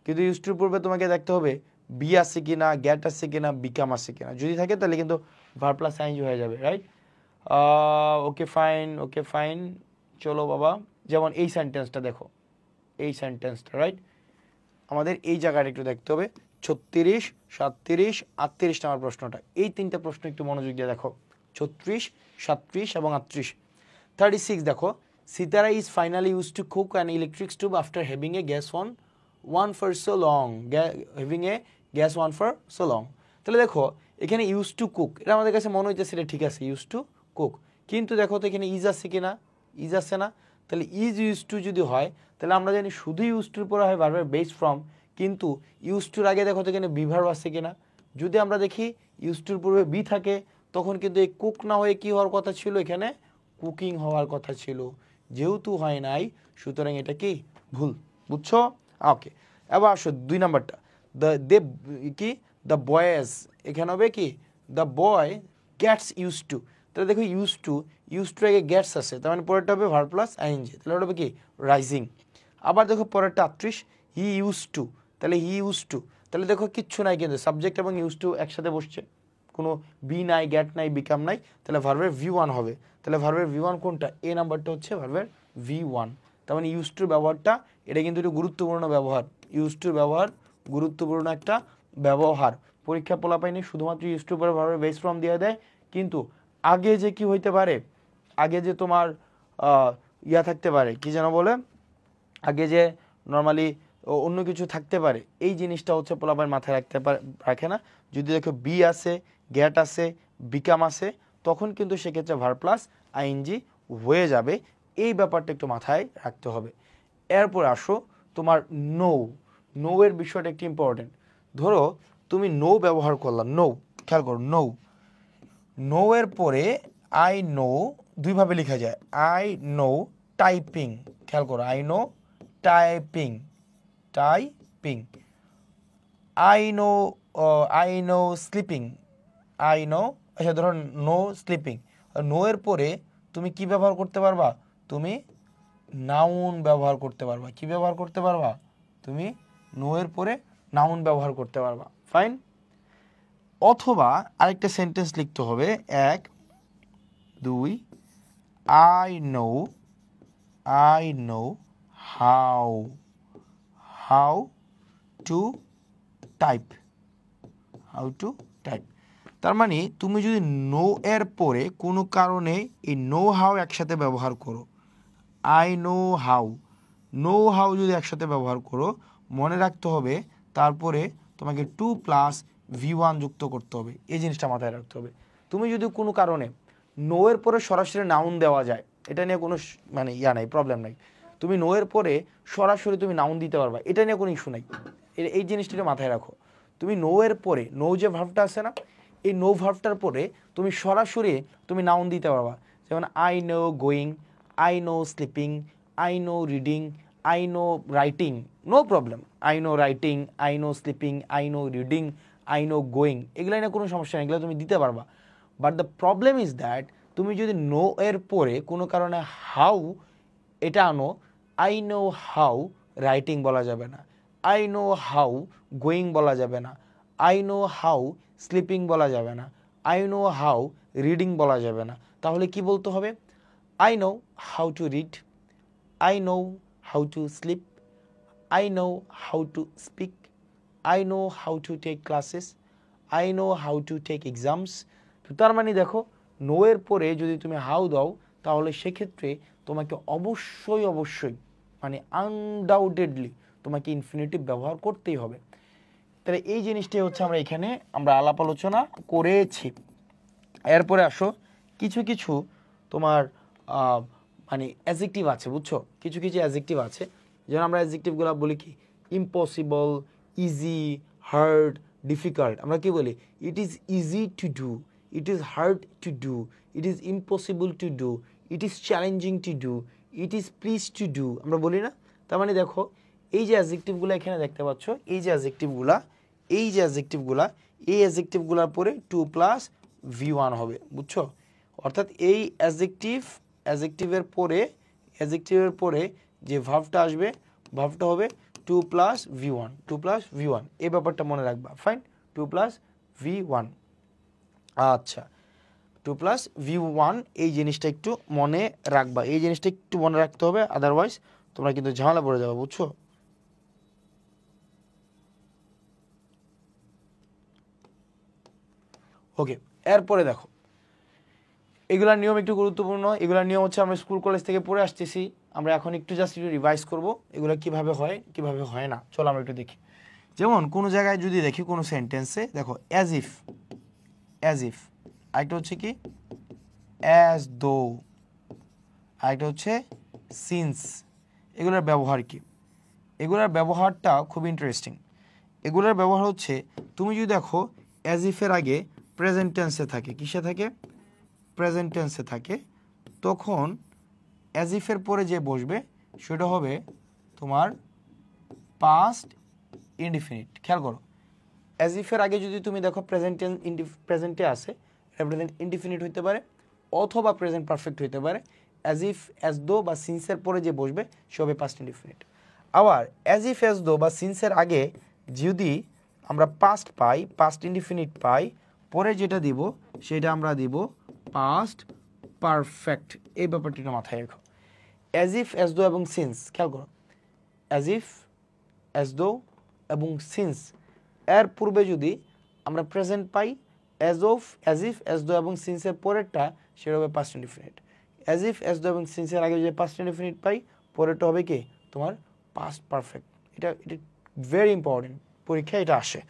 কিন্তু ইউজ টুর পূর্বে তোমাকে দেখতে হবে বি আছে কিনা, গেট আছে কিনা, বিকাম আছে কিনা। যদি থাকে তাহলে কিন্তু ভার্ব প্লাস আইএনজি হয়ে যাবে, রাইট? ওকে ফাইন, চলো বাবা। যেমন এই সেন্টেন্সটা দেখো, এই সেন্টেন্সটা রাইট, আমাদের এই জায়গাটা একটু দেখতে হবে। 36, 37, 38 নাম্বার প্রশ্নটা, এই তিনটা প্রশ্ন একটু মনোযোগ দিয়ে দেখো। 36, 37 এবং 38। 36 দেখো, Sitara is finally used to cook an electric stove after having a gas one for so long. Having a gas one for so long. তাহলে দেখো এখানে ইউজ টু কুক, এটা আমাদের কাছে মনে হইতেছে এটা ঠিক আছে, ইউজ টু কুক, কিন্তু দেখো তো এখানে ইজ আছে কিনা, ইজ আছে না। তাহলে ইজ ইউজ টু যদি হয় তাহলে আমরা জানি শুধু ইউজ টুর পরে হয় ভার্বের বেস ফর্ম, কিন্তু ইউজ টুর আগে দেখো তো এখানে বি ভার্ব আছে কিনা। যদি আমরা দেখি ইউজ টুর পূর্বে বি থাকে তখন কিন্তু এই কুক না হয়ে কি হওয়ার কথা ছিল, এখানে কুকিং হওয়ার কথা ছিল, যেহেতু হয় নাই সুতরাং এটা কি ভুল, বুঝছো? ওকে, এবার আসো 2 নাম্বারটা, কি দ্য বয়েজ, এখানে হবে কি the boy gets use to. তাহলে দেখো ইউজ টু আগে গেটস আছে, তার মানে পরেরটা হবে ভার্ব প্লাস আইএনজি, তাহলে ওটা হবে কি রাইজিং। আবার দেখো পরেরটা 38, হি ইউজ টু, তাহলে হি ইউজ টু, তাহলে দেখো কিচ্ছু নাই কিন্তু সাবজেক্ট এবং ইউজ টু একসাথে বসছে, কোনো বি নাই, গেট নাই, বিকাম নাই, তাহলে ভার্বের V1 হবে। তাহলে ভার্বের V1 কোনটা? এ নাম্বারটা হচ্ছে ভার্বের V1। তার মানে ইউজ টুর ব্যবহারটা এটা কিন্তু একটু গুরুত্বপূর্ণ ব্যবহার, ইউজ টুর ব্যবহার গুরুত্বপূর্ণ একটা ব্যবহার। পরীক্ষা পোলা পাইনি শুধুমাত্র ইউজ টু পরে ভার্বের বেস ফর্ম দিয়ে দেয়, কিন্তু আগে যে কি হইতে পারে, আগে যে তোমার ইয়া থাকতে পারে, কি যেন বলে, আগে যে নর্মালি অন্য কিছু থাকতে পারে, এই জিনিসটা হচ্ছে পোলাপান মাথায় রাখে না। যদি দেখো বি আছে, গ্যাট আছে, বিকাম আছে, তখন কিন্তু সেক্ষেত্রে ভার প্লাস আইএনজি হয়ে যাবে, এই ব্যাপারটা একটু মাথায় রাখতে হবে। এরপর আসো তোমার নো এর বিষয়টা একটু ইম্পর্টেন্ট। ধরো তুমি নো ব্যবহার করলাম, নো, খেয়াল করো, নো এর পরে আই নো দুইভাবে লেখা যায়, আই নো টাইপিং, খেয়াল করো, I know typing, I know sleeping, I no, আচ্ছা ধরো নো স্লিপিং, নো এর পরে তুমি কি ব্যবহার করতে পারবা, তুমি নাউন ব্যবহার করতে পারবা, কি ব্যবহার করতে পারবা, তুমি নো এর পরে নাউন ব্যবহার করতে পারবা, ফাইন। অথবা আরেকটা সেন্টেন্স লিখতে হবে, 1, 2, I know how two type, তার মানে তুমি যদি নো এর পরে কোনো কারণে এই নো হাউ একসাথে ব্যবহার করো, আই নো হাউ যদি একসাথে ব্যবহার করো, মনে রাখতে হবে তারপরে তোমাকে 2+V1 যুক্ত করতে হবে, এই জিনিসটা মাথায় রাখতে হবে। তুমি যদি কোনো কারণে নো এর পরে সরাসরি নাউন দেওয়া যায়, এটা নিয়ে কোনো মানে ইয়া নাই, প্রবলেম নাই, তুমি নো এর পরে সরাসরি তুমি নাউন দিতে পারবা, এটা নিয়ে কোনো ইস্যু নাই, এই জিনিসটা মাথায় রাখো। তুমি নো এর পরে, নো যে ভার্বটা আছে না, এই নো ভার্বটার পরে তুমি সরাসরি তুমি নাউন দিতে পারবা, যেমন I know going, I know sleeping, I know reading, I know writing, no problem, I know writing, I know sleeping, I know reading, I know going, এগুলো নিয়ে কোনো সমস্যা নেই, এগুলো তুমি দিতে পারবা। But the problem is that তুমি যদি নো এর পরে কোনো কারণে হাউ এটা আনো, আই নো হাউ রাইটিং বলা যাবে না, আই নো হাউ গোয়িং বলা যাবে না, আই নো হাউ স্লিপিং বলা যাবে না, আই নো হাউ রিডিং বলা যাবে না, তাহলে কি বলতে হবে? I know how to read, I know how to sleep, I know how to speak, I know how to take classes, I know how to take exams. তার মানে দেখো নো এর পরে যদি তুমি হাউ দাও তাহলে সেক্ষেত্রে তোমাকে অবশ্যই মানে আনডাউটেডলি তোমাকে ইনফিনিটিভ ব্যবহার করতেই হবে। তাহলে এই জিনিসটাই হচ্ছে আমরা আলাপ আলোচনা করেছি। এরপরে আসো কিছু তোমার মানে অ্যাডজেক্টিভ আছে, বুঝছো, কিছু অ্যাডজেক্টিভ আছে, যেমন আমরা অ্যাডজেক্টিভগুলো বলি কি ইম্পসিবল, ইজি, হার্ড, ডিফিকাল্ট। আমরা কি বলি? It is easy to do, it is hard to do, it is impossible to do, it is challenging to do, it is please to do, আমরা বলি না? তার মানে দেখো এই যে অ্যাডজেক্টিভগুলো এখানে দেখতে পাচ্ছ, এই যে অ্যাডজেক্টিভগুলোর পরে 2+V1 হবে, বুঝছো? অর্থাৎ এই অ্যাডজেক্টিভের পরে যে ভার্বটা আসবে, ভার্বটা হবে 2+V1, এই ব্যাপারটা মনে রাখবা, ফাইন, 2+V1। আচ্ছা, 2 প্লাস V1 এই জিনিসটা একটু মনে রাখবা, এই জিনিসটা একটু মনে রাখতে হবে, আদারওয়াইজ তোমরা কিন্তু ঝামেলা পড়ে যাবে, বুঝছো? ওকে, এরপরে দেখো এগুলার নিয়ম একটু গুরুত্বপূর্ণ। এগুলার নিয়ম হচ্ছে আমরা স্কুল কলেজ থেকে পড়ে আসতেছি, আমরা এখন একটু জাস্ট একটু রিভাইজ করব এগুলো কিভাবে হয় কিভাবে হয় না। চলো আমরা একটু দেখি। যেমন কোনো জায়গায় যদি দেখি কোনো সেন্টেন্সে দেখো অ্যাজ ইফ, আরেকটা হচ্ছে কি অ্যাজ দো, আরেকটা হচ্ছে সিন্স। এগুলোর ব্যবহার কি? এগুলোর ব্যবহারটা খুব ইন্টারেস্টিং। এগুলোর ব্যবহার হচ্ছে তুমি যদি দেখো অ্যাজ ইফের আগে প্রেজেন্ট টেন্সে থাকে, কিসে থাকে? প্রেজেন্ট টেন্সে থাকে, তখন অ্যাজ ইফের পরে যে বসবে সেটা হবে তোমার পাস্ট ইনডিফিনিট। খেয়াল করো, অ্যাজ ইফের আগে যদি তুমি দেখো প্রেজেন্টে আসে, এটা প্রেজেন্ট ইনডিফিনিট হইতে পারে অথবা প্রেজেন্ট পারফেক্ট হইতে পারে। অ্যাজ ইফ অ্যাজ দো বা সিন্সের পরে যে বসবে সে হবে পাস্ট ইনডিফিনিট। আবার অ্যাজ ইফ অ্যাজ দো বা সিন্সের আগে যদি আমরা পাস্ট পাই, পাস্ট ইনডিফিনিট পাই, পরে যেটা দিব সেটা আমরা দিব পাস্ট পারফেক্ট। এই ব্যাপারটিটা মাথায় রাখো। অ্যাজ ইফ অ্যাজ দো এবং সিন্স, খেয়াল করো, অ্যাজ ইফ অ্যাজ দো এবং সিন্স এর পূর্বে যদি আমরা present pi, as if as though এবং সিন্সের পরেরটা সেটা হবে past indefinite. As if as though এবং সিন্সের আগে যদি পাস্ট ইনডিফিনিট পাই, পরেরটা হবে কি তোমার পাস্ট পারফেক্ট। এটা ভেরি ইম্পর্টেন্ট, পরীক্ষায় এটা আসে।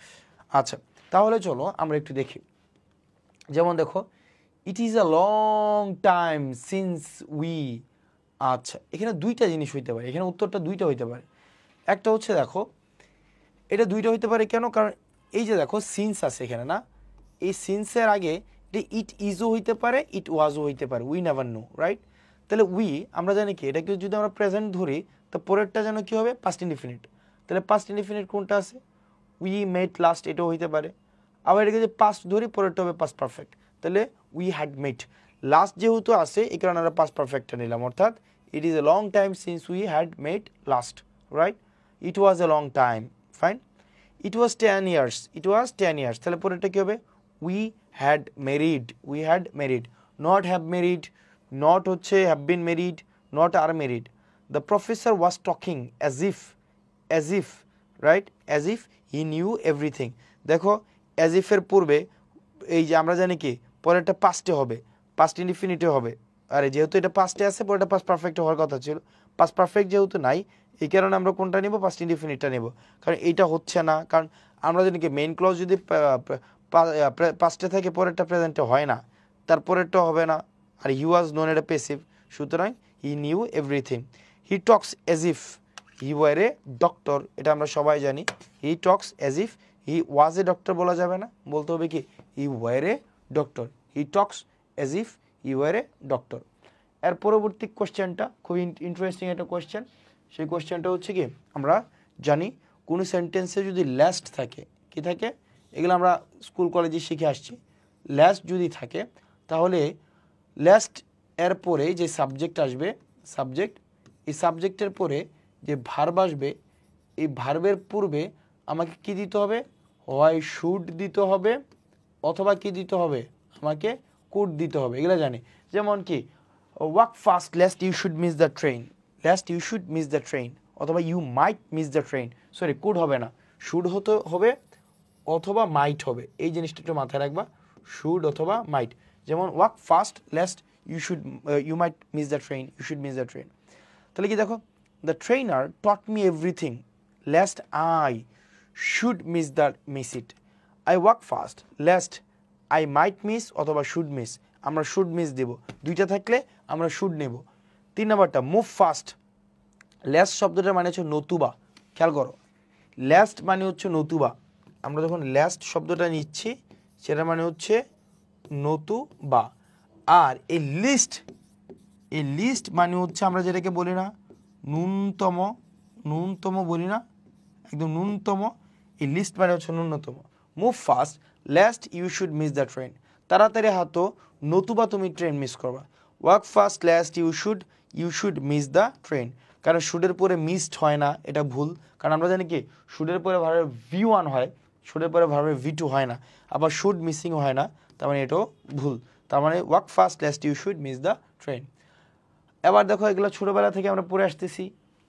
আচ্ছা, তাহলে চলো আমরা একটু দেখি। যেমন দেখো it is a long time since we. আচ্ছা, এখানে দুইটা জিনিস হইতে পারে, এখানে উত্তরটা দুইটা হইতে পারে। একটা হচ্ছে দেখো এটা দুইটা হইতে পারে কেন? কারণ এই যে দেখো সিন্স আছে এখানে না, এই সিন্সের আগে ইট ইজও হইতে পারে, ইট ওয়াজও হইতে পারে, উই নেভার নো, রাইট? তাহলে উই আমরা জানি কি, এটাকে যদি আমরা প্রেজেন্ট ধরি তো পরেরটা যেন কি হবে পাস্ট ইনডিফিনিট। তাহলে পাস্ট ইনডিফিনিট কোনটা আছে? উই মেট লাস্ট, এটাও হইতে পারে। আবার এটাকে যদি পাস্ট ধরি পরেরটা হবে পাস্ট পারফেক্ট, তাহলে উই হ্যাড মেট। লাস্ট যেহেতু আছে এই কারণে আমরা পাস্ট পারফেক্টটা নিলাম, অর্থাৎ it is a long time since we had met last, right? It was a long time, fine. It was 10 years, it was 10 years, তাহলে পরেরটা কি হবে? We had married, we had married. Not have married, not হচ্ছে have been married, not আর married. The professor was talking as if, right? As if he knew everything. দেখো as ইফের পূর্বে এই যে আমরা জানি কি পরেরটা পাস্টে হবে, পাস্ট ইনডিফিনিটে হবে। আরে যেহেতু এটা পাস্টে আছে পরেরটা পাস্ট পারফেক্ট হওয়ার কথা ছিল, পাস্ট পারফেক্ট যেহেতু নাই এই কারণে আমরা কোনটা নেব? পাস্ট ইনডিফিনিটটা নেব। কারণ এইটা হচ্ছে না, কারণ আমরা জানি কি মেইন ক্লজ যদি পাস্টে থাকে পরেরটা প্রেজেন্টে হয় না, তারপরেরটা হবে না। আর হি ওয়াজ নোন এটা পেসিভ, সুতরাং he knew everything. He talks as if he were a doctor, এটা আমরা সবাই জানি। He talks as if he was a doctor বলা যাবে না, বলতে হবে কি he were a doctor. He talks as if he were a doctor. এর পরবর্তী কোশ্চেনটা খুব ইন্টারেস্টিং একটা কোশ্চেন। সেই কোশ্চেনটা হচ্ছে কি, আমরা জানি কোনো সেন্টেন্সে যদি লাস্ট থাকে, কি থাকে? এগুলো আমরা স্কুল কলেজে শিখে আসছি। লাস্ট যদি থাকে তাহলে লাস্ট এর পরে যে সাবজেক্ট আসবে, সাবজেক্ট, এই সাবজেক্টের পরে যে ভার্ব আসবে, এই ভার্বের পূর্বে আমাকে কি দিতে হবে? হয় শুড দিতে হবে অথবা কি দিতে হবে? আমাকে কুড দিতে হবে। এগুলো জানি। যেমন কি walk fast lest you should miss the train, lest you should miss the train, অথবা you might miss the train. Sorry, could হবে না, শুড হতে হবে অথবা মাইট হবে। এই জিনিসটা একটু মাথায় রাখবা, শুড অথবা মাইট। যেমন walk fast lest you might miss the train, you should miss the train. তাহলে কি দেখো, the trainer taught me everything lest I should miss it. I walk fast lest I might miss অথবা should miss. আমরা should miss দেব, দুইটা থাকলে আমরা should নেব। 3 নাম্বারটা মুভ ফাস্ট, লেস্ট শব্দটার মানে হচ্ছে নতুবা। খেয়াল করো, লেস্ট মানে হচ্ছে নতুবা। আমরা যখন লেস্ট শব্দটা নিচ্ছি সেটা মানে হচ্ছে নতুবা। আর এই লিস্ট মানে হচ্ছে আমরা যেটাকে বলি না ন্যূনতম বলি না, একদম ন্যূনতম। এই লিস্ট মানে হচ্ছে ন্যূনতম। Move fast lest you should miss the train, তাড়াতাড়ি হাঁটো নতুবা তুমি ট্রেন মিস করবা। Walk fast lest you should miss the train, কারণ শুডের পরে মিসড হয় না, এটা ভুল। কারণ আমরা জানি কি শুডের পরে ভার্বের V1 হয়, শুডের পরে ভার্বের V2 হয় না, আবার শুড মিসিং হয় না, তার মানে এটাও ভুল। তার মানে walk fast lest you should miss the train. এবার দেখো এগুলো ছোটোবেলা থেকে আমরা পড়ে আসতেছি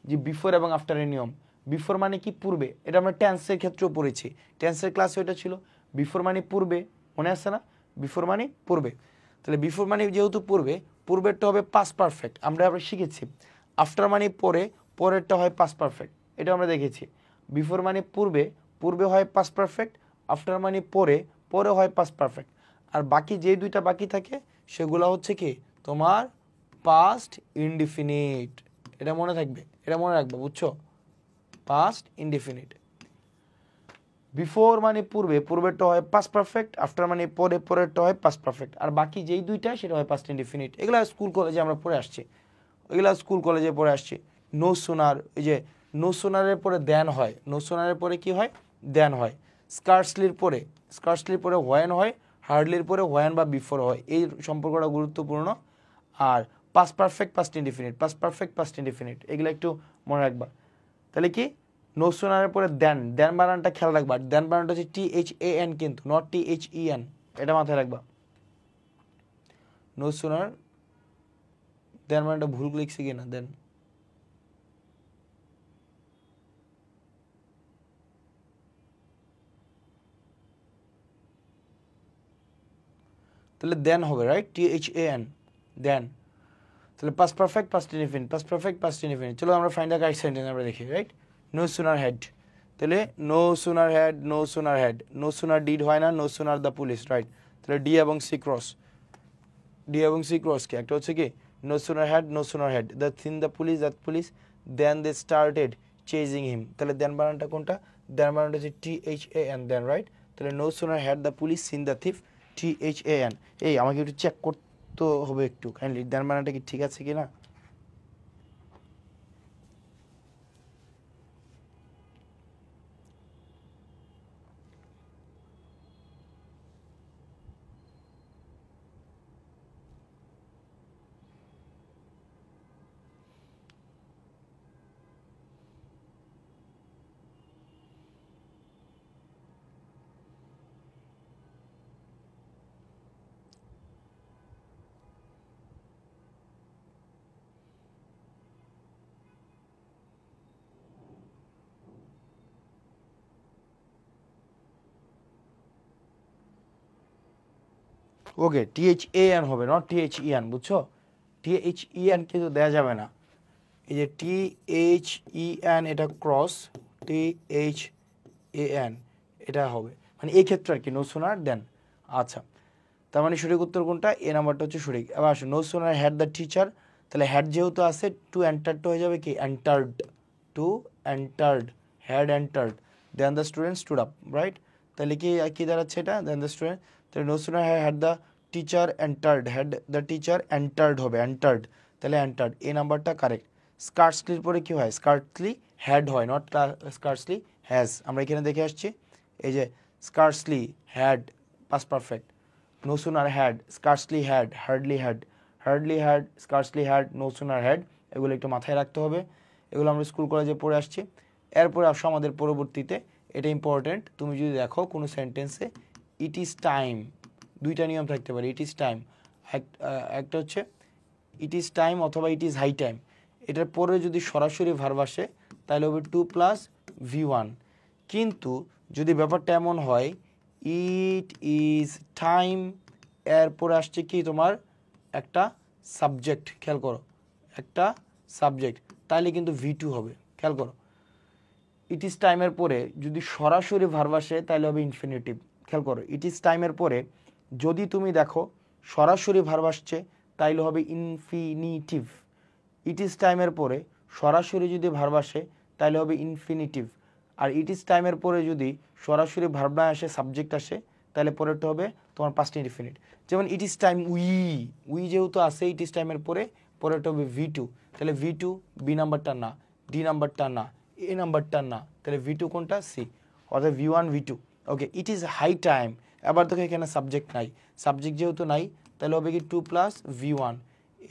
যে বিফোর এবং আফটারের নিয়ম। বিফোর মানে কি পূর্বে, এটা আমরা টেন্সের ক্ষেত্রেও পড়েছি, টেন্সের ক্লাসে এটা ছিল। বিফোর মানে পূর্বে, মনে আছে না? বিফোর মানে পূর্বে, তাহলে বিফোর মানে যেহেতু পূর্বে, পূর্বেরটা হবে পাস্ট পারফেক্ট, আমরা শিখেছি। আফটার মানে পরে, পরেরটা হয় পাস্ট পারফেক্ট, এটা আমরা দেখেছি। বিফোর মানে পূর্বে, পূর্বে হয় পাস্ট পারফেক্ট, আফটার মানে পরে, পরে হয় পাস্ট পারফেক্ট। আর বাকি যে দুইটা বাকি থাকে সেগুলো হচ্ছে কি তোমার পাস্ট ইনডিফিনিট। এটা মনে থাকবে, এটা মনে রাখবে, বুঝছো? Past indefinite. বিফোর মানে পূর্বে, পূর্বেরটা হয় পাস্ট পারফেক্ট, আফটার মানে পরে, পরেরটা হয় পাস্ট পারফেক্ট, আর বাকি যেই দুইটা সেটা হয় পাস্ট ইনডিফিনিট। এগুলা স্কুল কলেজে আমরা পড়ে আসছি, এগুলা স্কুল কলেজে পড়ে আসছি। নো সুনার, এই যে নো সুনারের পরে দেন হয়, নো সুনারের পরে কি হয়? দেন হয়। স্কার্সলির পরে, স্কার্সলির পরে হোয়েন হয়, হার্ডলির পরে হোয়েন বা বিফোর হয়, এই সম্পর্কটা গুরুত্বপূর্ণ। আর past perfect, past indefinite, past perfect, past indefinite, এগুলো একটু মনে রাখবা। তাহলে কি নো সুনারের পরে দেন, দেন বানানটা খেয়াল রাখবা, দেন বানানটা হচ্ছে THAN কিন্তু নট THEN, এটা মাথায় রাখবা। নো সুনার, দেন বানানটা ভুল লিখছি কিনা, দেন তাহলে দেন হবে, রাইট? THAN, than. তাহলে past perfect, past indefinite, past perfect, past indefinite. চলো আমরা ফাইন্ড দ্য কারেক্ট সেন্টেন্স আমরা দেখি, রাইট? নো সুনার হ্যাড, তাহলে no sooner had, no sooner had, no sooner did হয় না, no sooner the police, right? তাহলে D এবং C cross, D এবং সি ক্রস কি একটা হচ্ছে কি no sooner had, no sooner had the thin the police, that police, than they started chasing হিম। তাহলে দেন বানানটা কোনটা? দেন বানানটা হচ্ছে THAN, দেন, রাইট? তাহলে no sooner had the police seen the thief, THAN। এই আমাকে একটু চেক করতে হবে একটু কাইন্ডলি, দেন বানানটা কি ঠিক আছে কিনা। ওকে, THAN হবে, নট THEN, বুঝছো? THEN কিন্তু দেওয়া যাবে না, এই যে THEN এটা ক্রস, THAN এটা হবে, মানে এই ক্ষেত্রে আর কি নো সুনার দেন। আচ্ছা, তার মানে সঠিক উত্তর কোনটা? এ নাম্বারটা হচ্ছে সঠিক। এবার আসো, no sooner had the teacher, তাহলে হ্যাড যেহেতু আছে, টু এন্টারড হয়ে যাবে কি entered, to entered, had entered, then the student stood up, right? তাহলে কি কি দাঁড়াচ্ছে এটা? দেন দ্য স্টুডেন্ট, তাহলে no sooner had the teacher entered, had the teacher entered হবে, এন্টার্ড, তাহলে এন্টার্ড, এই নাম্বারটা কারেক্ট। স্কার্টসলির পরে কি হয়? স্কার্টসলি হ্যাড হয়, নট স্কার্টসলি হ্যাজ। আমরা এখানে দেখে আসছি, এই যে scarcely had past perfect, no sooner had, scarcely had, hardly had, scarcely had, no sooner had, এগুলো একটু মাথায় রাখতে হবে, এগুলো আমরা স্কুল কলেজে পড়ে আসছি। এরপরে আসো আমাদের পরবর্তীতে, এটা ইম্পর্টেন্ট, তুমি যদি দেখো কোনো সেন্টেন্সে ইট ইজ টাইম, দুইটা নিয়ম থাকতে পারে, ইট ইজ টাইম, একটা হচ্ছে ইট ইজ টাইম অথবা ইট ইজ হাই টাইম, এটার পরে যদি সরাসরি ভার্ব আসে তাহলে হবে 2+V1, কিন্তু যদি ব্যাপারটা এমন হয় ইট ইজ টাইম, এরপরে আসছে কি তোমার একটা সাবজেক্ট, খেয়াল করো, একটা সাবজেক্ট, তাহলে কিন্তু V2 হবে, খেয়াল করো। ইট ইজ টাইমের পরে যদি সরাসরি ভার্ব আসে তাহলে হবে ইনফিনিটিভ, খেয়াল করো। ইট ইজ টাইমের পরে যদি তুমি দেখো সরাসরি ভার্ব আসছে তাইলে হবে ইনফিনিটিভ। ইট ইজ টাইমের পরে সরাসরি যদি ভার্ব আসে তাহলে হবে ইনফিনিটিভ। আর ইট ইজ টাইমের পরে যদি সরাসরি ভার্ব না আসে, সাবজেক্ট আসে, তাহলে পরেরটা হবে তোমার পাস্ট ইনডিফিনিট। যেমন ইট ইজ টাইম উই যেহেতু আসে ইট ইজ টাইমের পরে, পরেরটা হবে V2, তাহলে V2 বি নাম্বারটা না, ডি নাম্বারটা না, এ নাম্বারটা না, তাহলে V2 কোনটা? সি, অর্থাৎ V1 V2। Okay, it is high time, এবার দেখো এখানে সাবজেক্ট নাই, সাবজেক্ট যেহেতু নাই তাহলে হবে কি 2+V1,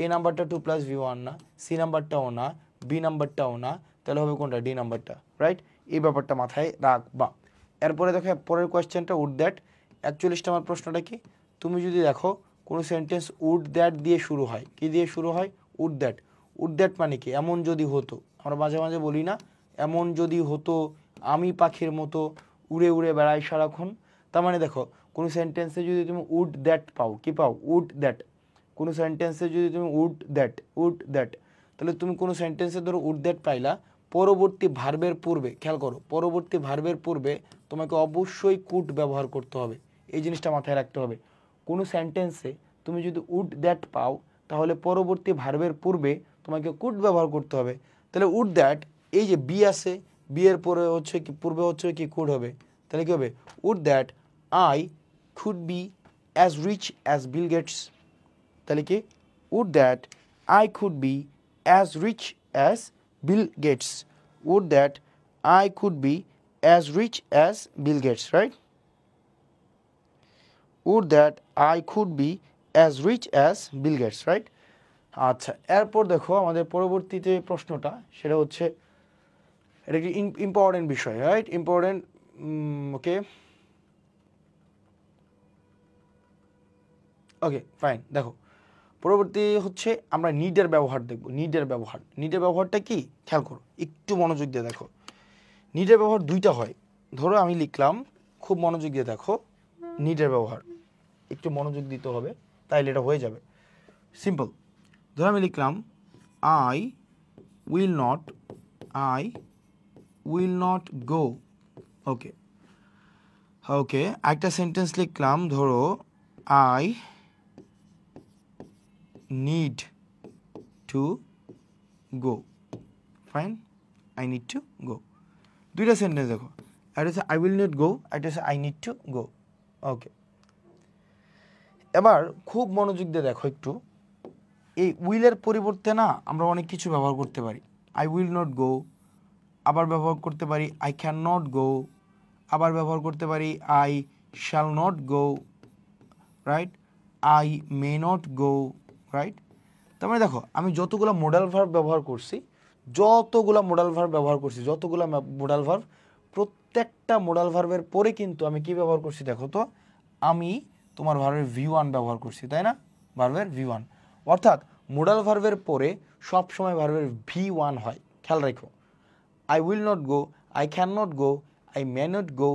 এ নাম্বারটা 2+V1 না, সি নাম্বারটাও না, বি নাম্বারটাও না, তাহলে হবে কোনটা? ডি নাম্বারটা, রাইট? এই ব্যাপারটা মাথায় রাখবা। এরপরে দেখো পরের কোয়েশ্চেনটা উড দ্যাট 41 নম্বর প্রশ্নটা কি, তুমি যদি দেখো কোনো সেন্টেন্স উড দ্যাট দিয়ে শুরু হয়, কি দিয়ে শুরু হয়? Would that. উড দ্যাট মানে কি? এমন যদি হতো। আমরা মাঝে মাঝে বলি না, এমন যদি হতো আমি পাখির মতো উড়ে উড়ে বেড়াই সারাক্ষণ। তার মানে দেখো, কোনো সেন্টেন্সে যদি তুমি উড দ্যাট পাও, কি পাও? Would that. কোনো সেন্টেন্সে যদি তুমি উড দ্যাট, তাহলে তুমি কোনো সেন্টেন্সে ধরো উড দ্যাট পাইলা, পরবর্তী ভার্বের পূর্বে, খেয়াল করো, পরবর্তী ভার্বের পূর্বে তোমাকে অবশ্যই কুড ব্যবহার করতে হবে। এই জিনিসটা মাথায় রাখতে হবে। কোনো সেন্টেন্সে তুমি যদি উড দ্যাট পাও, তাহলে পরবর্তী ভার্বের পূর্বে তোমাকে কুড ব্যবহার করতে হবে। তাহলে উড দ্যাট, এই যে বি আছে, বি এর পরে হচ্ছে কি, পূর্বে হচ্ছে কি কুড হবে। তাহলে কি হবে? Would that I could be as rich as Bill Gates. তাহলে কি? Would that I could be as rich as Bill Gates. Would that I could be as rich as Bill Gates, right? Would that I could be as rich as Bill Gates, right? আচ্ছা, এরপর দেখো আমাদের পরবর্তীতে প্রশ্নটা, সেটা হচ্ছে, এটা কি ইম্পর্টেন্ট বিষয়, রাইট? ইম্পর্টেন্ট। ওকে ওকে ফাইন। দেখো, পরবর্তী হচ্ছে আমরা নিডের ব্যবহার দেখব। নিডের ব্যবহারটা কি খেয়াল করো, একটু মনোযোগ দিয়ে দেখো। নিডের ব্যবহার দুইটা হয়। ধরো আমি লিখলাম, খুব মনোযোগ দিয়ে দেখো, নিডের ব্যবহার একটু মনোযোগ দিতে হবে, তাইলে এটা হয়ে যাবে সিম্পল। ধরো আমি লিখলাম আই উইল নট গো। ওকে ওকে, একটা সেন্টেন্স লিখলাম, ধরো I need to go, fine, I need to go। দুইটা সেন্টেন্স দেখো, একটা হচ্ছে I will not go, একটা হচ্ছে I need to go। ওকে, এবার খুব মনোযোগ দিয়ে দেখো একটু, এই উইলের পরিবর্তে না আমরা অনেক কিছু ব্যবহার করতে পারি। I will not go, আবার ব্যবহার করতে পারি I cannot go, আবার ব্যবহার করতে পারি I shall not go, right? I may not go, right? তার মানে দেখো, আমি যতগুলো মোডাল ভার্ব ব্যবহার করছি, প্রত্যেকটা মোডাল ভার্বের পরে কিন্তু আমি কি ব্যবহার করছি দেখো তো, আমি তোমার ভার্বের V1 ব্যবহার করছি, তাই না? ভার্বের V1, অর্থাৎ মোডাল ভার্বের পরে সব সময় ভার্বের V1 হয়। খেয়াল রাখো, I will not go, I cannot go, I may not go,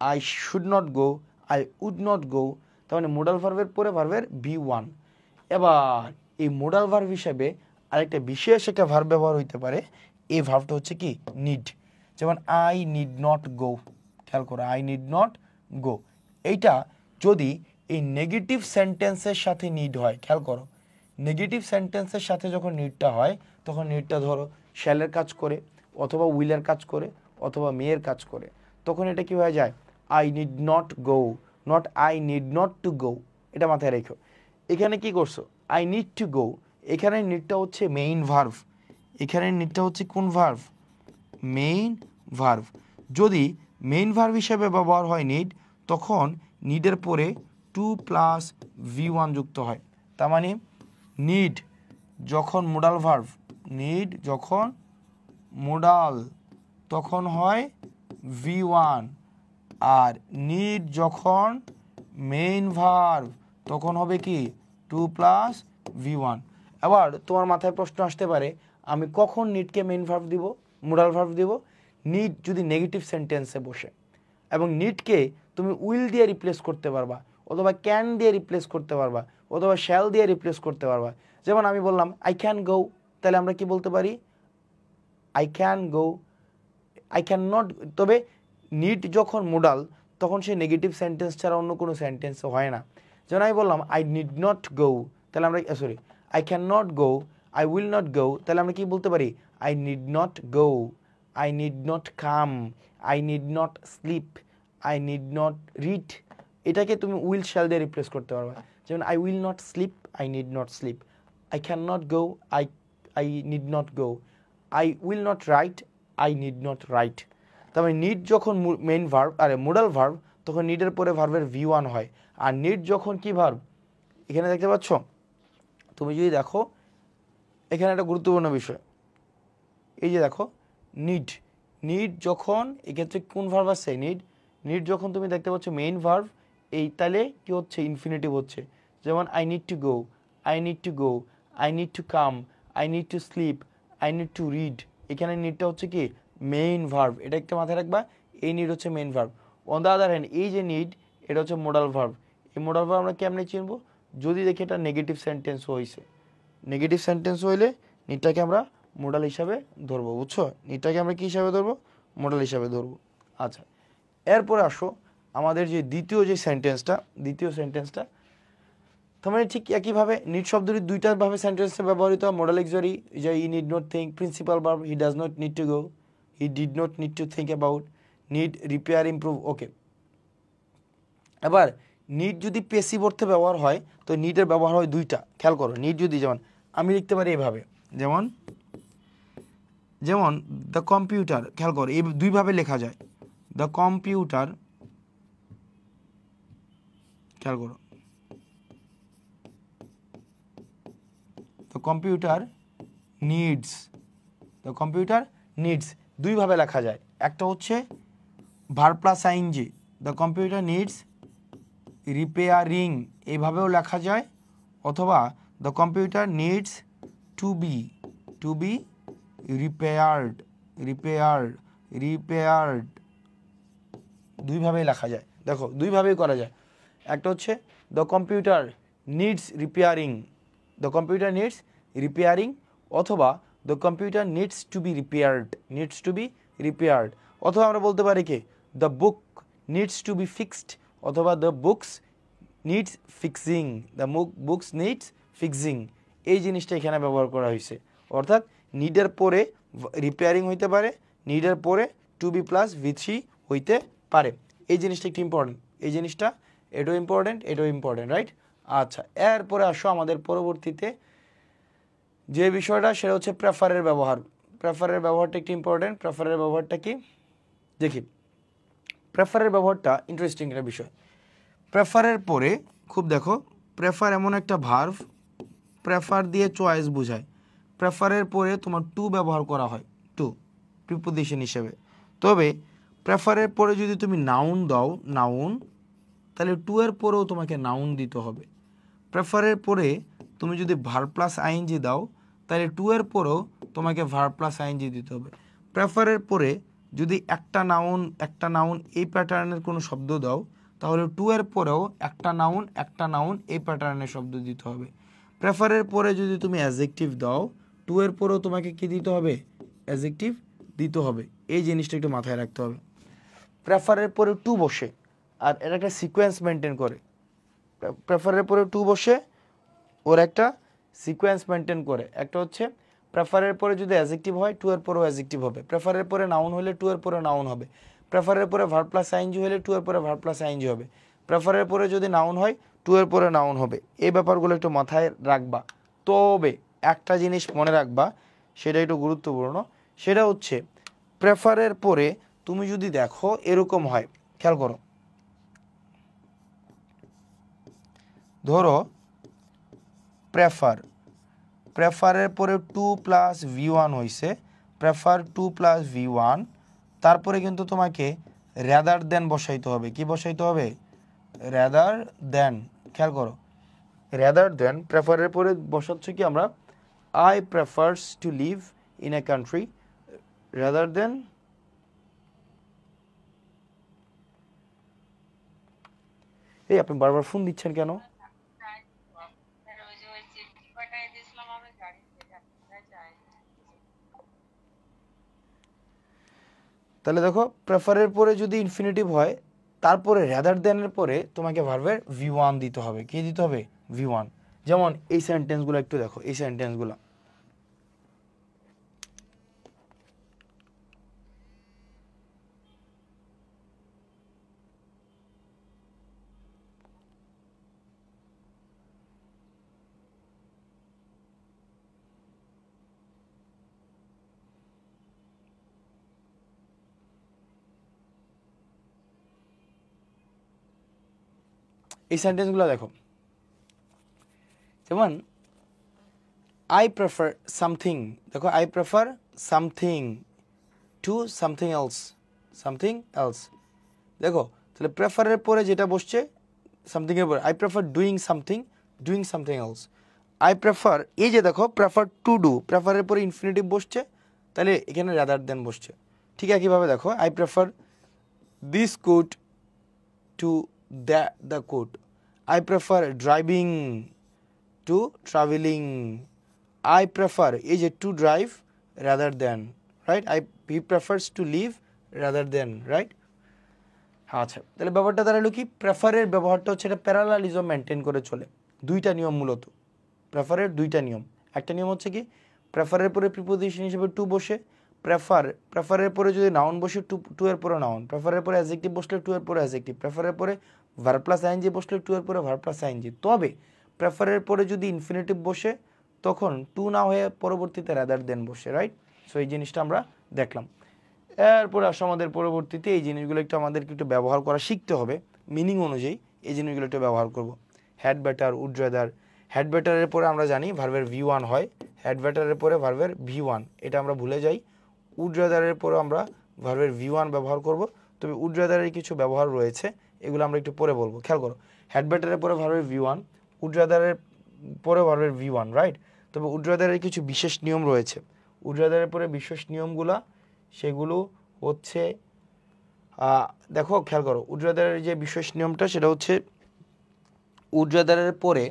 I should not go, I would not go। তার মানে মোডাল ভার্বের পরে ভার্বের V1। এবার এই মোডাল ভার্ব হিসেবে আরেকটা বিশেষ একটা ভার্ব ব্যবহার হইতে পারে। এই ভার্বটা হচ্ছে কি? নিড। যেমন আই নিড নট গো, খেয়াল করো, আই নিড নট গো। এইটা যদি এই নেগেটিভ সেন্টেন্সের সাথে নিড হয়, খেয়াল করো, নেগেটিভ সেন্টেন্সের সাথে যখন নিডটা হয়, তখন নিডটা ধরো শ্যালের কাজ করে, অথবা উইলের কাজ করে, অথবা মেয়ের কাজ করে, তখন এটা কি হয়ে যায়? I need not go, not I need not to go. এটা মাথায় রেখো। এখানে কি করছো? আই নিড টু গো, এখানে নিডটা হচ্ছে মেইন ভার্ভ, এখানে নিডটা হচ্ছে কোন ভার্ভ? Main verb. যদি মেইন ভার্ভ হিসেবে ব্যবহার হয় নিড, তখন নিডের পরে 2 + V1 যুক্ত হয়। তার মানে নিড যখন মোডাল ভার্ভ, নিড যখন মোডাল, তখন হয় V1, আর নিড যখন মেইন ভার্ভ, তখন হবে কি? 2 + V1। এবার তোমার মাথায় প্রশ্ন আসতে পারে, আমি কখন নিডকে মেইন ভার্ভ দিব, মোডাল ভার্ভ দিব? নিড যদি নেগেটিভ সেন্টেন্সে বসে, এবং নিডকে তুমি উইল দিয়ে রিপ্লেস করতে পারবা, অথবা ক্যান দিয়ে রিপ্লেস করতে পারবা, অথবা শ্যাল দিয়ে রিপ্লেস করতে পারবা। যেমন আমি বললাম আই ক্যান গো, তাহলে আমরা কি বলতে পারি? I can go, I can not. তবে নিড যখন মোডাল, তখন সে নেগেটিভ সেন্টেন্স ছাড়া অন্য কোনো সেন্টেন্স হয় না। যেমন আমি বললাম আই নিড নট গো, তাহলে আমরা sorry, I can not go, I will not go, তাহলে আমরা কি বলতে পারি? I need not go, I need not come, I need not sleep, I need not read. এটাকে তুমি উইল শ্যাল দিয়ে রিপ্লেস করতে পারবা। যেমন I will not sleep, I need not sleep, I can not go, I need not go, I will not write, I need not write. তার মানে need যখন main verb, আরে মোডাল ভার্ব, তখন নিডের পরে ভার্বের V1 হয়। আর নিড যখন কি ভার্ব, এখানে দেখতে পাচ্ছ, তুমি যদি দেখো এখানে একটা গুরুত্বপূর্ণ বিষয়, এই যে দেখো নিড, নিড যখন এক্ষেত্রে কোন ভার্ব আছে? নিড। নিড যখন তুমি দেখতে পাচ্ছ মেইন ভার্ব, এই তাহলে কি হচ্ছে? ইনফিনিটিভ হচ্ছে। যেমন I need to go, I need to go, I need to come, I need to sleep, I need to read. এখানে নিডটা হচ্ছে কি মেইন ভার্ব, এটা একটা মাথায় রাখবা, এই নিড হচ্ছে main verb. On the other hand এই যে নিড এটা হচ্ছে মোডাল ভার্ব। এই মোডাল ভার্ব আমরা কেমনে চিনবো? যদি দেখি এটা নেগেটিভ সেন্টেন্স হয়েছে, নেগেটিভ সেন্টেন্স হইলে নিডটাকে আমরা মোডাল হিসাবে ধরবো, বুঝছো? নিডটাকে আমরা কী হিসাবে ধরবো? মোডাল হিসাবে ধরবো। আচ্ছা, এরপরে আসো আমাদের যে দ্বিতীয় সেন্টেন্সটা তার মানে ঠিক একইভাবে নিড শব্দটি দুইটাভাবে সেন্টেন্সে ব্যবহৃত হয়। মোডাল অক্সিলারি যে he need not think, principal verb he does not need to go, he did not need to think about, need repair improve. Okay, এবার নিড যদি পেসিভ অর্থে ব্যবহার হয় তো নিডের ব্যবহার হয় দুইটা। খেয়াল করো, নিড যদি যেমন আমি লিখতে পারি এভাবে, যেমন দ্য কম্পিউটার, খেয়াল করো এই দুইভাবে লেখা যায়। দ্য কম্পিউটার, খেয়াল করো, দ্য কম্পিউটার নিডস দুইভাবে লেখা যায়। একটা হচ্ছে verb plus I N G, the computer needs repairing, এইভাবেও লেখা যায়, অথবা the computer needs to be repaired দুইভাবেই লেখা যায়। দেখো দুইভাবেই করা যায়। একটা হচ্ছে দ্য কম্পিউটার নিডস রিপেয়ারিং, অথবা the computer needs to be repaired, অথবা আমরা বলতে পারি কি the book needs to be fixed, অথবা দ্য বুকস নিডস ফিক্সিং। এই জিনিসটা এখানে ব্যবহার করা হয়েছে। অর্থাৎ নিডের পরে রিপেয়ারিং হইতে পারে, নিডের পরে টু বি প্লাস ভি3 হইতে পারে। এই জিনিসটা একটু ইম্পর্টেন্ট, এটাও ইম্পর্টেন্ট, রাইট? আচ্ছা, এরপরে আসো আমাদের পরবর্তীতে যে বিষয়টা, সেটা হচ্ছে প্রেফারের ব্যবহারটা একটু ইম্পর্টেন্ট। প্রেফারের ব্যবহারটা কি দেখি। প্রেফারের ব্যবহারটা ইন্টারেস্টিং একটা বিষয়। প্রেফারের পরে খুব দেখো, প্রেফার এমন একটা ভার্ব, প্রেফার দিয়ে চয়েস বোঝায়। প্রেফারের পরে তোমার টু ব্যবহার করা হয়, টু প্রিপোজিশন হিসেবে। তবে প্রেফারের পরে যদি তুমি নাউন দাও, তাহলে টু এর পরেও তোমাকে নাউন দিতে হবে। প্রেফারের পরে তুমি যদি ভার্ব প্লাস আইএনজি দাও, তাহলে টু এর পরেও তোমাকে ভার্ব প্লাস আইএনজি দিতে হবে। প্রেফারের পরে যদি একটা নাউন এই প্যাটার্নের কোনো শব্দ দাও, তাহলে টু এর পরেও একটা নাউন এই প্যাটার্নের শব্দ দিতে হবে। প্রেফারের পরে যদি তুমি অ্যাডজেক্টিভ দাও, টু এর পরেও তোমাকে কি দিতে হবে? অ্যাডজেক্টিভ দিতে হবে। এই জিনিসটা একটু মাথায় রাখতে হবে। প্রেফারের পরে টু বসে, আর এর একটা সিকোয়েন্স মেনটেন করে। প্রেফারের পরে টু বসে, ওর একটা সিকোয়েন্স মেনটেন করে। একটা হচ্ছে প্রেফারের পরে যদি অ্যাডজেক্টিভ হয়, টু এর পরেও অ্যাডজেক্টিভ হবে। প্রেফারের পরে নাউন হলে টু এর পরে নাউন হবে। প্রেফারের পরে ভার্ব প্লাস আইএনজি হলে টু এর পরে ভার্ব প্লাস আইএনজি হবে। প্রেফারের পরে যদি নাউন হয়, টু এর পরে নাউন হবে। এই ব্যাপারগুলো একটু মাথায় রাখবা। তবে একটা জিনিস মনে রাখবা, সেটা একটু গুরুত্বপূর্ণ, সেটা হচ্ছে প্রেফারের পরে তুমি যদি দেখো এরকম হয়, খেয়াল করো, ধরো প্রেফারের পরে টু প্লাস ভি1 হয়েছে, প্রেফার টু প্লাস ভি1, তারপরে কিন্তু তোমাকে রেদার দেন বসাইতে হবে। কি বসাইতে হবে? Rather than. খেয়াল করো, রেদার দেন প্রেফারের পরে বসাচ্ছ কি আমরা, I prefers to live in a country rather than, এই আপনি বারবার ফোন দিচ্ছেন কেন? তাহলে দেখো, প্রেফারের পরে যদি ইনফিনিটিভ হয়, তারপরে রেদার দেনের পরে তোমাকে ভার্বের ভি1 দিতে হবে। কি দিতে হবে? ভি1। যেমন এই সেন্টেন্সগুলো একটু দেখো, এই সেন্টেন্সগুলো, এই সেন্টেন্সগুলো দেখো। যেমন আই প্রেফার সামথিং, দেখো I prefer something to something else. দেখো তাহলে প্রেফারের পরে যেটা বসছে সামথিংয়ের পরে, I prefer doing something doing something else. I prefer, এই যে দেখো প্রেফার টু ডু, প্রেফারের পরে ইনফিনিটিভ বসছে, তাহলে এখানে রাদার দেন বসছে। ঠিক একইভাবে দেখো I prefer this coat to the coat, I prefer driving to travelling, I prefer এই যে to drive rather than, right, he prefers to live rather than, right. আচ্ছা, তাহলে ব্যাপারটা দাঁড়ালো কি, প্রেফারের ব্যবহারটা হচ্ছে এটা প্যারালালিজম মেনটেন করে চলে। দুইটা নিয়ম মূলত প্রেফারের, দুইটা নিয়ম। একটা নিয়ম হচ্ছে কি, প্রেফারের পরে প্রিপোজিশন হিসেবে টু বসে, প্রেফারের পরে যদি নাউন বসে টু এর পরে নাউন, প্রেফারের পরে অ্যাডজেক্টিভ বসলে টু এর পরে অ্যাডজেক্টিভ, প্রেফারের পরে ভার্ব প্লাস আইএনজি বসলে টু এর পরে ভার্ব প্লাস আইএনজি। তবে প্রেফারের পরে যদি ইনফিনিটিভ বসে তখন টু না হয়ে পরবর্তীতে রাদার দেন বসে, রাইট। সো এই জিনিসটা আমরা দেখলাম। এরপরে আসলে আমাদের পরবর্তীতে এই জিনিসগুলো একটু আমাদেরকে একটু ব্যবহার করা শিখতে হবে, মিনিং অনুযায়ী এই জিনিসগুলো একটু ব্যবহার করব। Had better, would rather. Had বেটারের পরে আমরা জানি ভার্বের V1 হয়, হ্যাড বেটারের পরে ভার্বের V1, এটা আমরা ভুলে যাই। উড রাদারের পরে আমরা ভার্বের V1 ব্যবহার করব, তবে উড রাদারের কিছু ব্যবহার রয়েছে, এগুলো আমরা একটু পরে বলবো। খেয়াল করো, হ্যাড বেটারের পরে ভার্বের V1, উড রাদারের পরে ভার্বের V1, রাইট। তবে উড রাদারের কিছু বিশেষ নিয়ম রয়েছে। উড রাদারের পরে বিশেষ নিয়মগুলা সেগুলো হচ্ছে, দেখো খেয়াল করো, উড রাদারের যে বিশেষ নিয়মটা সেটা হচ্ছে উড রাদারের পরে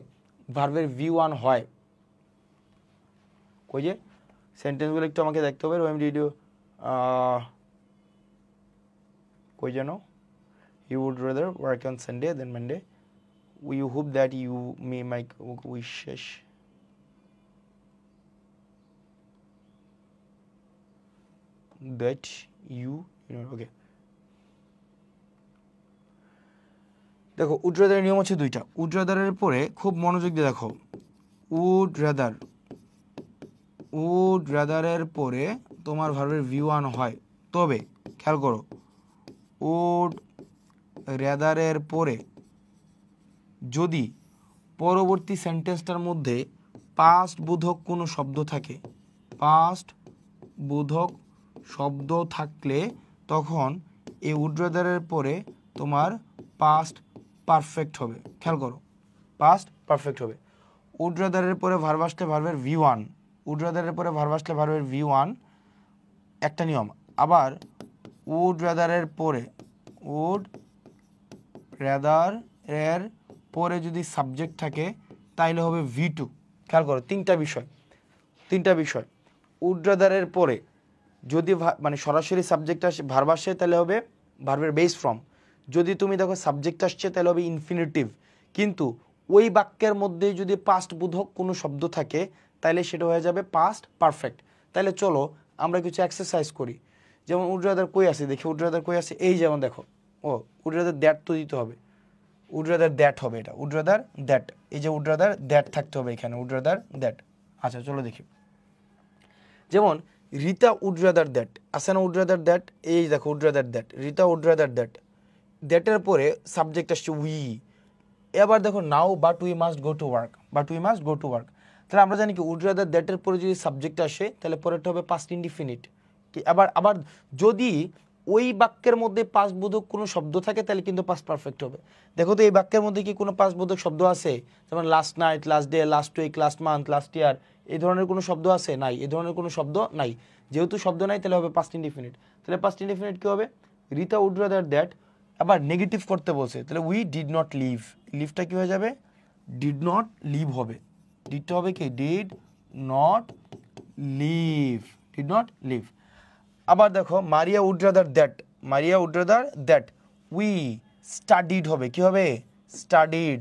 ভার্বের V1 হয়। ওই যে সেন্টেন্সগুলো একটু আমাকে দেখতে হবে। ওয়েম ডিড ইউ, কই যেন, you would rather work on Sunday than Monday, you hope that you may my wishes, that you okay. দেখো উড রাদারের নিয়ম হচ্ছে দুইটা। উড রাদারের পরে খুব মনোযোগ দিয়ে দেখো, উড রাদারের পরে তোমার ভার্বের V1 হয়। তবে খেয়াল করো, উড রাদারের পরে যদি পরবর্তী সেন্টেন্সটার মধ্যে পাস্ট বোধক কোনো শব্দ থাকে, পাস্ট বোধক শব্দ থাকলে তখন এই উড রাদারের পরে তোমার পাস্ট পারফেক্ট হবে। খেয়াল করো, পাস্ট পারফেক্ট হবে। উড রাদারের পরে ভার্ব আসলে ভার্বের V1, উড রাদারের পরে ভার্ব আসলে ভার্বের V1 একটা নিয়ম। আবার উড রাদারের পরে যদি সাবজেক্ট থাকে তাইলে হবে V2। খেয়াল করো, তিনটা বিষয়। উড রাদারের পরে যদি মানে সরাসরি সাবজেক্ট আসে, ভার্ব আসে, তাহলে হবে ভার্বের বেস ফর্ম। যদি তুমি দেখো সাবজেক্ট আসছে তাহলে হবে ইনফিনিটিভ। কিন্তু ওই বাক্যের মধ্যে যদি পাস্ট বোধক কোনো শব্দ থাকে তাহলে সেটা হয়ে যাবে পাস্ট পারফেক্ট। তাহলে চলো আমরা কিছু এক্সারসাইজ করি। যেমন উড রাদার কই আছে, দেখি উড রাদার কই আছে, এই যেমন দেখো, উড রাদার দ্যাট তো দিতে হবে, উড রাদার দ্যাট হবে, এটা উড রাদার দ্যাট, এই যে উড রাদার দ্যাট থাকতে হবে এখানে, উড রাদার দ্যাট। আচ্ছা চলো দেখি, যেমন রিতা উড রাদার দ্যাট আছে না, উড রাদার দ্যাট, এই দেখো would rather that, Rita would rather that, দ্যাটের পরে সাবজেক্ট আসছে উই। এবার দেখো now but we must go to work, তাহলে আমরা জানি কি উড রাদার দ্যাটের পরে যদি সাবজেক্ট আসে তাহলে পরেরটা হবে পাস্ট ইনডিফিনিট। কি আবার যদি ওই বাক্যের মধ্যে পাস্ট বোধক কোনো শব্দ থাকে তাহলে কিন্তু পাস্ট পারফেক্ট হবে। দেখো তো এই বাক্যের মধ্যে কি কোনো পাস্ট বোধক শব্দ আছে? যেমন last night, last day, last week, last month, last year, এই ধরনের কোনো শব্দ আছে? নাই, এই ধরনের কোনো শব্দ নাই। যেহেতু শব্দ নাই তাহলে হবে পাস্ট ইনডিফিনিট। তাহলে পাস্ট ইনডিফিনিট কি হবে? রিতা উড রাদার দ্যাট, আবার নেগেটিভ করতে বলছে তাহলে উই ডিড নট লিভ, লিভটা কি হয়ে যাবে? ডিড নট লিভ হবে। ডিডটা হবে কি? Did not live. আবার দেখো Maria would rather that we studied হবে, কি হবে? স্টাডিড।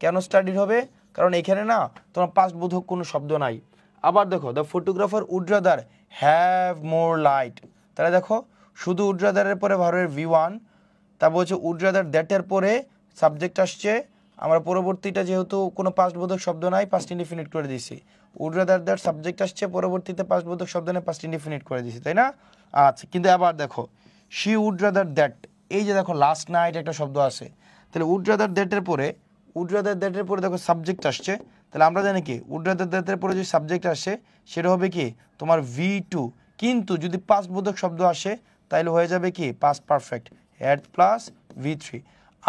কেন স্টাডিড হবে? কারণ এখানে না তোমার পাস্ট বোধক কোনো শব্দ নাই। আবার দেখো the photographer would rather have more light, তাহলে দেখো শুধু উড রাদারের পরে ভার্বের V1, তারপর হচ্ছে উড রাদার দ্যাটের পরে সাবজেক্ট আসছে, আমরা পরবর্তীটা যেহেতু কোনো পাস্ট বোধক শব্দ নাই পাস্ট ইনডিফিনিট করে দিয়েছি। উড রাদার দ্যাট সাবজেক্ট আসছে, পরবর্তীতে পাস্ট বোধক শব্দ নেই পাস্ট ইনডিফিনিট করে দিয়েছি, তাই না? আচ্ছা, কিন্তু আবার দেখো শি উড রাদার দ্যাট, এই যে দেখো লাস্ট নাইট একটা শব্দ আছে, তাহলে উড রাদার দ্যাটের পরে দেখো সাবজেক্ট আসছে, তাহলে আমরা জানি কি উড রাদার দ্যাটের পরে যে সাবজেক্ট আসে সেটা হবে কি তোমার V2। কিন্তু যদি পাস্ট বোধক শব্দ আসে তাহলে হয়ে যাবে কি past perfect, had plus V3।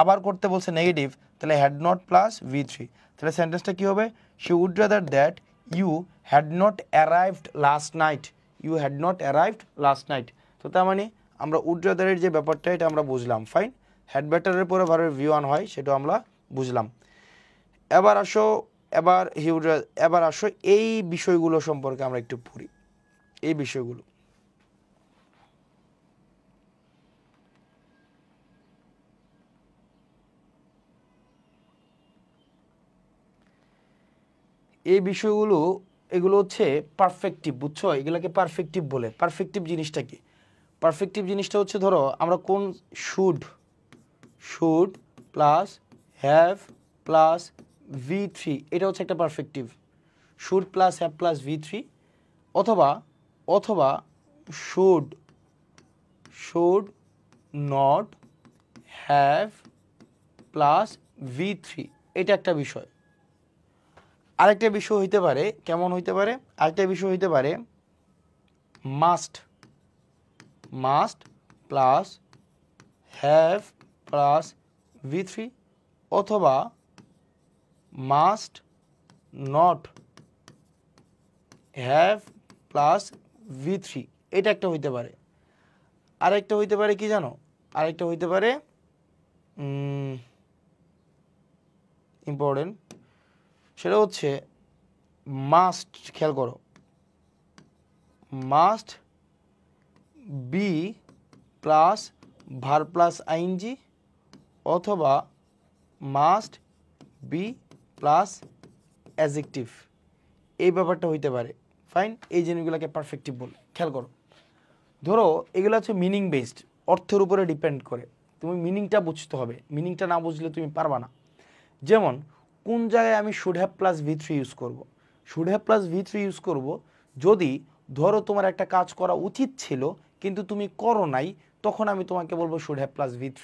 আবার করতে বলছে নেগেটিভ, তাহলে হ্যাড নট প্লাস V3, তাহলে সেন্টেন্সটা কী হবে? She would rather that you had not arrived last night, you had not arrived last night. তো তার মানে আমরা উড রাদারের যে ব্যাপারটা এটা আমরা বুঝলাম, ফাইন। হ্যাড বেটারের পরে ভার্বের V1 হয় সেটাও আমরা বুঝলাম। এবার আসো এবার আসো এই বিষয়গুলো সম্পর্কে আমরা একটু পড়ি, এই বিষয়গুলো। এই বিষয়গুলো এগুলো হচ্ছে পারফেক্টিভ, বুঝছো? এগুলোকে পারফেক্টিভ বলে। পারফেক্টিভ জিনিসটা কি? পারফেক্টিভ জিনিসটা হচ্ছে ধরো আমরা কোন should plus have plus V3, এটা হচ্ছে একটা perfective. Should plus have plus V3, অথবা should not have plus V3, এটা একটা বিষয়। আরেকটা বিষয় হইতে পারে, কেমন হইতে পারে? আরেকটা বিষয় হইতে পারে must plus have plus V3, অথবা must not have plus V3, এটা একটা হইতে পারে। আরেকটা হইতে পারে কি জানো? আরেকটা হইতে পারে ইম্পর্টেন্ট, সেটা হচ্ছে মাস্ট, খেয়াল করো, must be plus verb plus ING, অথবা মাস্ট বি প্লাস অ্যাডজেক্টিভ, এই ব্যাপারটা হইতে পারে, ফাইন। এই জিনিসগুলোকে পারফেক্টিভ বলে। খেয়াল করো, ধরো এগুলো হচ্ছে মিনিং বেসড, অর্থের উপরে ডিপেন্ড করে। তুমি মিনিংটা বুঝতে হবে, মিনিংটা না বুঝলে তুমি পারবা না। যেমন কোন জায়গায় আমি should have plus V3 use করব? Should have plus V3 use করব যদি ধরো তোমার একটা কাজ করা উচিত ছিল কিন্তু তুমি করো নাই, তখন আমি তোমাকে বলবো শুড হ্যাভ প্লাস V3।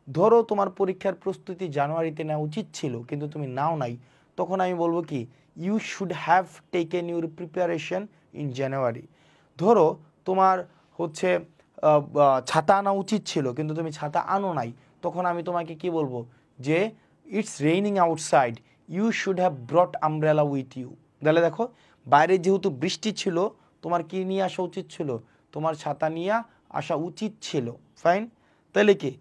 ধরো তোমার পরীক্ষার প্রস্তুতি জানুয়ারিতে নেওয়া উচিত ছিল কিন্তু তুমি নাও নাই, তখন আমি বলবো কি you should have taken your preparation in January. ধরো তোমার হচ্ছে ছাতা আনা উচিত ছিল কিন্তু তুমি ছাতা আনো নাই, তখন আমি তোমাকে কি বলবো? যে it's raining outside, you should have brought umbrella with you. তাহলে দেখো বাইরে যেহেতু বৃষ্টি ছিল, তোমার কি নিয়ে আসা উচিত ছিল? তোমার ছাতা নিয়ে আসা উচিত ছিল, ফাইন। তাহলে কি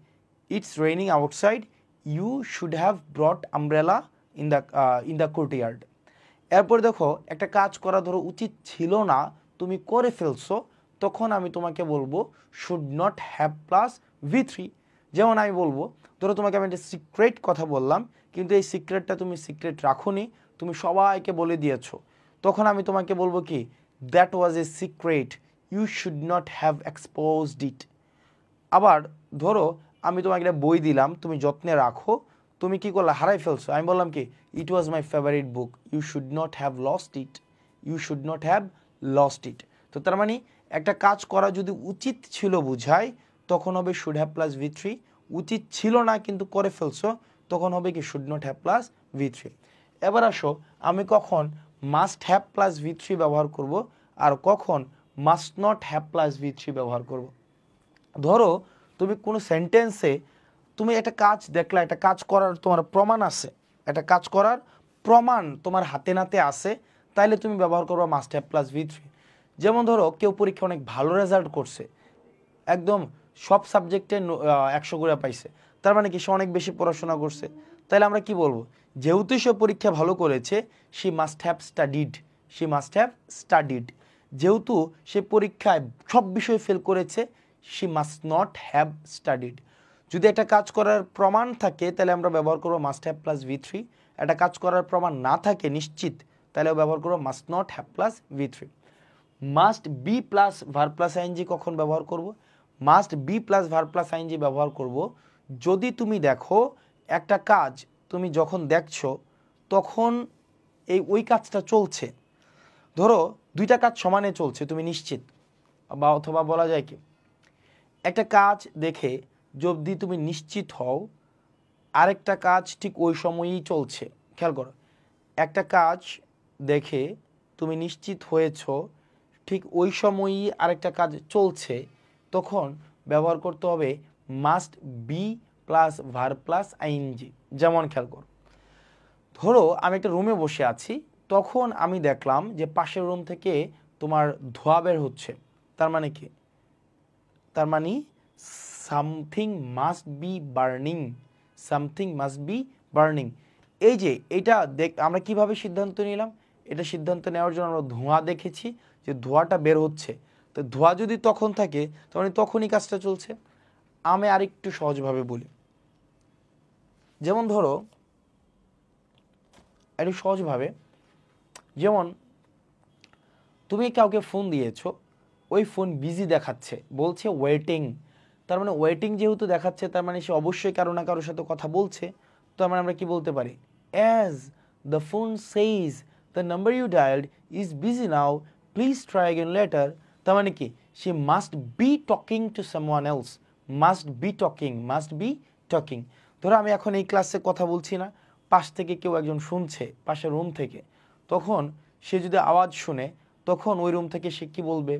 it's raining outside, you should have brought umbrella in the courtyard. এরপর দেখো একটা কাজ করা ধরো উচিত ছিল না, তুমি করে ফেলছো, তখন আমি তোমাকে বলবো should not have plus V3। যেমন আমি বলবো, ধরো তোমাকে আমি একটা সিক্রেট কথা বললাম কিন্তু এই সিক্রেটটা তুমি সিক্রেট রাখোনি, তুমি সবাইকে বলে দিয়েছো, তখন আমি তোমাকে বলবো কি that was a secret, you should not have exposed it. আবার ধরো আমি তোমাকে একটা বই দিলাম, তুমি যত্নে রাখো, তুমি কি করলে? হারাই ফেলছো। আমি বললাম কি it was my favourite book, you should not have lost it, you should not have lost it. তো তার মানে একটা কাজ করা যদি উচিত ছিল বুঝায়, তখন হবে শুড হ্যাভ প্লাস V3। উচিত ছিল না কিন্তু করে ফেলছো, তখন হবে কি should not have plus V3। এবার আসো আমি কখন মাস্ট হ্যাভ প্লাস V3 ব্যবহার করব আর কখন must not have plus V3 ব্যবহার করব। ধরো তুমি কোনো সেন্টেন্সে তুমি একটা কাজ দেখলা, একটা কাজ করার তোমার প্রমাণ আছে, একটা কাজ করার প্রমাণ তোমার হাতে নাতে আছে, তাইলে তুমি ব্যবহার করবে মাস্ট হ্যাভ প্লাস V3। যেমন ধরো কেউ পরীক্ষা অনেক ভালো রেজাল্ট করছে, একদম সব সাবজেক্টে 100 করে পাইছে, তার মানে কি সে অনেক বেশি পড়াশোনা করছে। তাহলে আমরা কি বলবো? যেহেতু সে পরীক্ষা ভালো করেছে, she must have studied, she must have studied. যেহেতু সে পরীক্ষায় সব বিষয়ে ফেল করেছে, she must not have studied. যদি একটা কাজ করার প্রমাণ থাকে তাহলে আমরা ব্যবহার করবো মাস্ট হ্যাভ প্লাস V3। একটা কাজ করার প্রমাণ না থাকে নিশ্চিত, তাহলে ব্যবহার করবো must not have plus V3। Must be plus verb plus ING কখন ব্যবহার করব? Must be plus verb plus ING ব্যবহার করব যদি তুমি দেখো একটা কাজ তুমি যখন দেখছো তখন ওই কাজটা চলছে। ধরো দুইটা কাজ সমানে চলছে, তুমি নিশ্চিত, বা অথবা বলা যায় কি একটা কাজ দেখে যদি তুমি নিশ্চিত হও আরেকটা কাজ ঠিক ওই সময়ই চলছে। খেয়াল করো, একটা কাজ দেখে তুমি নিশ্চিত হয়েছো ঠিক ওই সময়ই আরেকটা কাজ চলছে, তখন ব্যবহার করতে হবে must be plus verb plus ING. যেমন খেয়াল করো, ধরো আমি একটা রুমে বসে আছি, তখন আমি দেখলাম যে পাশের রুম থেকে তোমার ধোঁয়া বের হচ্ছে। তার মানে কি? তার মানে something must be burning, something must be burning. এই যে এটা আমরা কিভাবে সিদ্ধান্ত নিলাম? এটা সিদ্ধান্ত নেওয়ার জন্য আমরা ধোঁয়া দেখেছি যে ধোঁয়াটা বের হচ্ছে। তো ধোঁয়া যদি তখন থাকে তার মানে তখনই কাজটা চলছে। আমি আরেকটু সহজভাবে বলি, যেমন ধরো একটু সহজভাবে, যেমন তুমি কাউকে ফোন দিয়েছো, ওই ফোন বিজি দেখাচ্ছে, বলছে ওয়েটিং। তার মানে ওয়েটিং যেহেতু দেখাচ্ছে তার মানে সে অবশ্যই কারো না কারোর সাথে কথা বলছে। তো মানে আমরা কি বলতে পারি? As the phone says the number you dialled is busy now, please try again later. তার মানে কি? সে must be talking to someone else, must be talking, must be talking. ধরো আমি এখন এই ক্লাসে কথা বলছি না, পাশ থেকে কেউ একজন শুনছে, পাশের রুম থেকে, তখন সে যদি আওয়াজ শুনে তখন ওই রুম থেকে সে কী বলবে?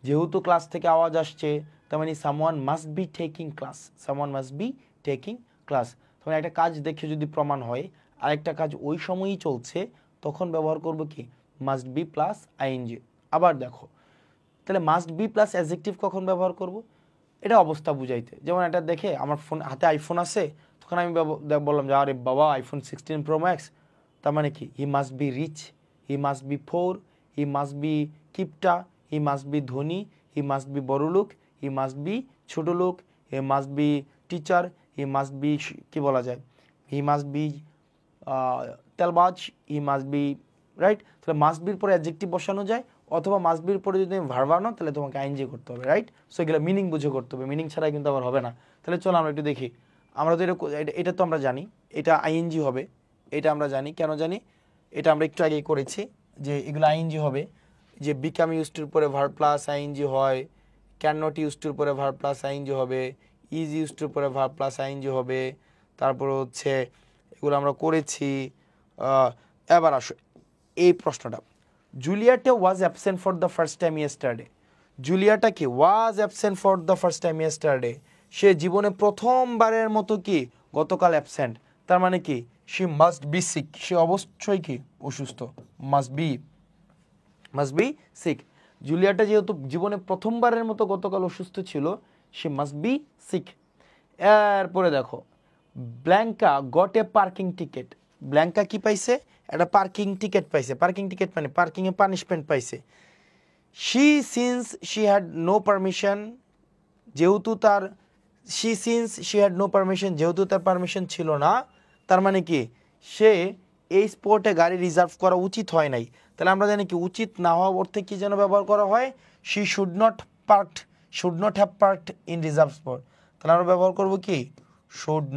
যেহেতু ক্লাস থেকে আওয়াজ আসছে তার মানে someone must be taking class, someone must be taking class. তখন একটা কাজ দেখে যদি প্রমাণ হয় আরেকটা কাজ ওই সময়ই চলছে, তখন ব্যবহার করব কি? Must be plus ING. আবার দেখো, তাহলে মাস্ট বি প্লাস অ্যাডজেক্টিভ কখন ব্যবহার করব? এটা অবস্থা বুঝাইতে। যেমন এটা দেখে আমার ফোন হাতে আইফোন আছে, তখন আমি বললাম যে আরে বাবা আইফোন 16 প্রো ম্যাক্স। তার মানে কি? He must be rich, he must be poor, he must be কিপটা, হি মাস্ট বি ধনী, হি মাস্ট বি বড় লোক, হি মাস্ট বি ছোট লোক, he must be teacher, he must be কি বলা যায়, হি মাস্ট বি তেলবাজ, হি মাস্ট বি, রাইট? তাহলে মাস্ট বির পরে অ্যাডজেক্টিভ বসানো যায়, অথবা মাস্ট বির পরে যদি তুমি ভার্ব আনো তাহলে তোমাকে আইএনজি করতে হবে, রাইট? সো এগুলো মিনিং বুঝে করতে হবে, মিনিং ছাড়া কিন্তু আবার হবে না। তাহলে চলো আমরা একটু দেখি। আমরা তো এটা তো আমরা জানি এটা আইএনজি হবে, এটা আমরা জানি। কেন জানি? এটা আমরা একটু আগেই করেছি যে এগুলো আইএনজি হবে, যে বিকাম ইউজটির উপরে ভার্ব প্লাস আইএনজি হয়, ক্যান নট ইউজটির উপরে ভার্ব প্লাস আইএনজি হবে, ইজ ইউজটির উপরে ভার্ব প্লাস আইএনজি হবে। তারপরে হচ্ছে এগুলো আমরা করেছি। এবার আসো এই প্রশ্নটা, জুলিয়েটে was absent for the first time yesterday. জুলিয়েটা কি? Was absent for the first time yesterday. সে জীবনে প্রথমবারের মতো কি গতকাল অ্যাবসেন্ট। তার মানে কি? শি মাস্ট বি সিক, সে অবশ্যই কি অসুস্থ, মাস্ট বি সিক। জুলিয়েটা যেহেতু জীবনে প্রথমবারের মতো গতকাল অসুস্থ ছিল, শি মাস্ট বি সিক। এরপরে দেখো, Blanca got a parking ticket. Blanca কি পাইছে? একটা পার্কিং টিকেট পাইছে। পার্কিং টিকেট মানে পার্কিংয়ে পানিশমেন্ট পাইছে। She since she had no permission, যেহেতু তার শি হ্যাড নো পারমিশন, যেহেতু তার পারমিশন ছিল না, তার মানে কি? সে এই স্পটে গাড়ি রিজার্ভ করা উচিত হয় নাই। তাহলে আমরা জানি কি উচিত না হওয়া অর্থে কি যেন ব্যবহার করা হয়? She should not have parked in reserve spot. তাহলে আমরা ব্যবহার করব কি? Should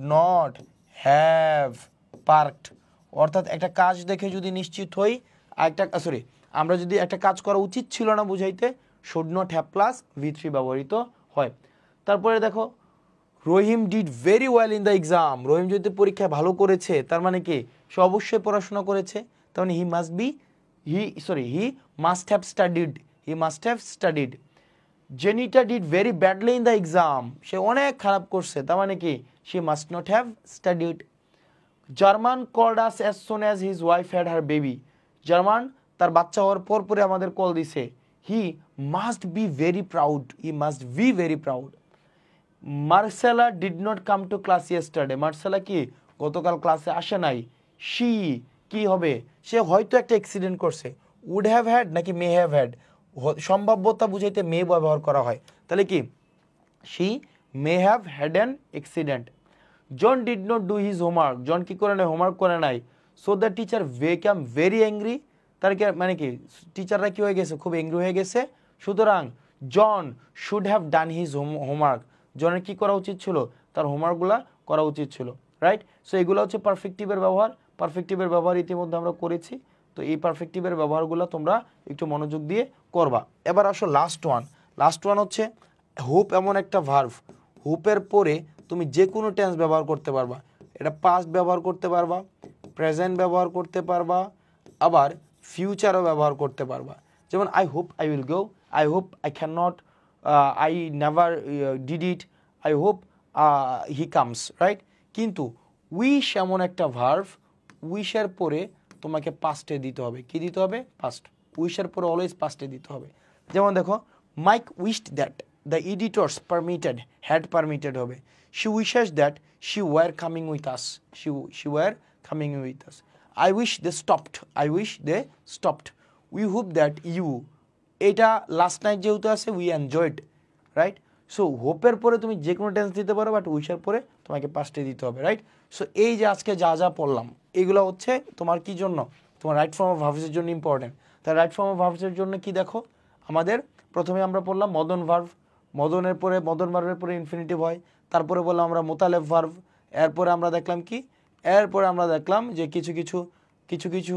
not have parked. অর্থাৎ একটা কাজ দেখে যদি নিশ্চিত হই, আমরা যদি একটা কাজ করা উচিত ছিল না বুঝাইতে should not have plus V3 ব্যবহৃত হয়। তারপরে দেখো, Rahim did very well in the exam. Rahim যদি পরীক্ষায় ভালো করেছে তার মানে কি? সে অবশ্যই পড়াশোনা করেছে। তার মানে he must have studied. Jenita did very badly in the exam. সে অনেক খারাপ করছে, তার মানে কি? She must not have studied. German called us as soon as his wife had her baby. German তার বাচ্চা হওয়ার পরে আমাদের কল দিছে। He must be very proud. Marcela did not come to class yesterday. Marcela কি গতকাল ক্লাসে আসে নাই। শি কি হবে? সে হয়তো একটা অ্যাক্সিডেন্ট করছে। উড হ্যাভ হ্যাড নাকি মে হ্যাভ হ্যাড? সম্ভাব্যতা বুঝাইতে মে ব্যবহার করা হয়। তাহলে কি? She may have had an accident. John did not do his homework. John কি করে নাই? হোমওয়ার্ক করে নাই। So the teacher became very angry. তার কি মানে কি? টিচাররা কি হয়ে গেছে? খুব অ্যাংরি হয়ে গেছে। সুতরাং John should have done his homework. জনের কি করা উচিত ছিল? তার হোমওয়ার্কগুলো করা উচিত ছিল, রাইট? সো এগুলো হচ্ছে পারফেক্টিভের ব্যবহার। পারফেক্টিভের ব্যবহার ইতিমধ্যে আমরা করেছি। তো এই পারফেক্টিভের ব্যবহারগুলো তোমরা একটু মনোযোগ দিয়ে করবা। এবার আসো লাস্ট ওয়ান হচ্ছে হোপ। এমন একটা ভার্ব, হোপের পরে তুমি যে কোনো টেন্স ব্যবহার করতে পারবা। এটা পাস্ট ব্যবহার করতে পারবা, প্রেজেন্ট ব্যবহার করতে পারবা, আবার ফিউচারও ব্যবহার করতে পারবা। যেমন I hope I will go, I hope I can not, I never did it, I hope he comes, right? কিন্তু উইশ এমন একটা ভার্ভ, উইশের পরে তোমাকে পাস্টে দিতে হবে। কি দিতে হবে? পাস্ট। উইশের পরে অলওয়েজ পাস্টে দিতে হবে। যেমন দেখো, Mike wished that the editors permitted, had permitted হবে। She wishes that she were coming with us, she were coming with us. I wish they stopped, I wish they stopped. We hope that you, এটা last night যেহেতু আছে, we enjoyed, right? So হোপের পরে তুমি যে কোনো tense দিতে পারো, বাট উইশের পরে তোমাকে পাস্টে দিতে হবে, রাইট? সো এই যে আজকে যা যা পড়লাম, এগুলো হচ্ছে তোমার কি জন্য? তোমার রাইট ফর্ম অফ ভার্বসের জন্য ইম্পর্টেন্ট। তাই রাইট ফর্ম অফ ভার্বসের জন্য কি দেখো, আমাদের প্রথমে আমরা পড়লাম মদন ভার্ভ, মদনের পরে মদন ভার্ভের পরে ইনফিনিটিভ হয়। তারপরে বললাম আমরা মোতালেব ভার্ভ। এরপরে আমরা দেখলাম কি, এরপরে আমরা দেখলাম যে কিছু কিছু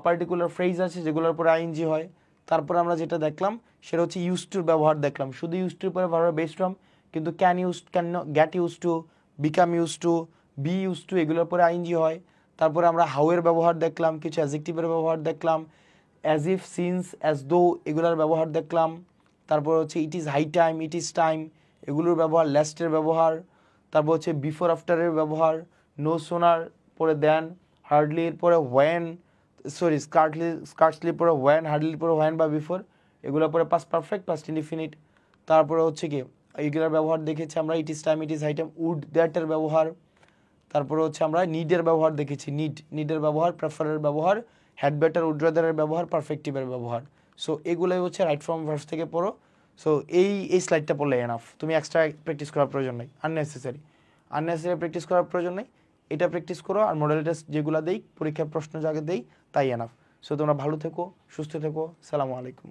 পার্টিকুলার ফ্রেজ আছে যেগুলোর পরে আইএনজি হয়। তারপরে আমরা যেটা দেখলাম সেটা হচ্ছে ইউজ টুর ব্যবহার দেখলাম। শুধু ইউজ টুর পরে ভার্ব বেসড ফ্রম, কিন্তু can use, can get used to, become used to, be used to, এগুলোর পরে আইএনজি হয়। তারপরে আমরা হাউয়ের ব্যবহার দেখলাম, কিছু অ্যাডজেক্টিভের ব্যবহার দেখলাম, as if, since, as though, এগুলোর ব্যবহার দেখলাম। তারপর হচ্ছে it is high time, it is time, এগুলোর ব্যবহার, লাস্টের ব্যবহার। তারপর হচ্ছে বিফোর আফটারের ব্যবহার, নো সোনার পরে দেন, হার্ডলির পরে ওয়েন, সরি স্কার্টসলির পরে ওয়েন, হার্ডলির পরে ওয়েন বা বিফোর, এগুলোর পরে পাস্ট পারফেক্ট, পাস্ট ইনডিফিনিট। তারপরে হচ্ছে কি এইগুলোর ব্যবহার দেখেছি আমরা, it is time, it is high time, would দ্যাটের ব্যবহার। তারপরে হচ্ছে আমরা নিডের ব্যবহার দেখেছি, নিডের ব্যবহার, প্রেফারের ব্যবহার, হ্যাড বেটার, উড রাদারের ব্যবহার, পারফেক্টিভের ব্যবহার। সো এগুলোই হচ্ছে রাইট ফর্ম ভার্বস থেকে পড়ো। সো এই স্লাইডটা পড়লে এনাফ, তুমি এক্সট্রা প্র্যাকটিস করার প্রয়োজন নেই, আননেসেসারি প্র্যাকটিস করার প্রয়োজন নেই। এটা প্র্যাকটিস করো, আর মডেল টেস্ট যেগুলো দেই, পরীক্ষার প্রশ্ন যাকে দেই, তাই এনাফ। সো তোমরা ভালো থেকো, সুস্থ থেকো, সালামু আলাইকুম।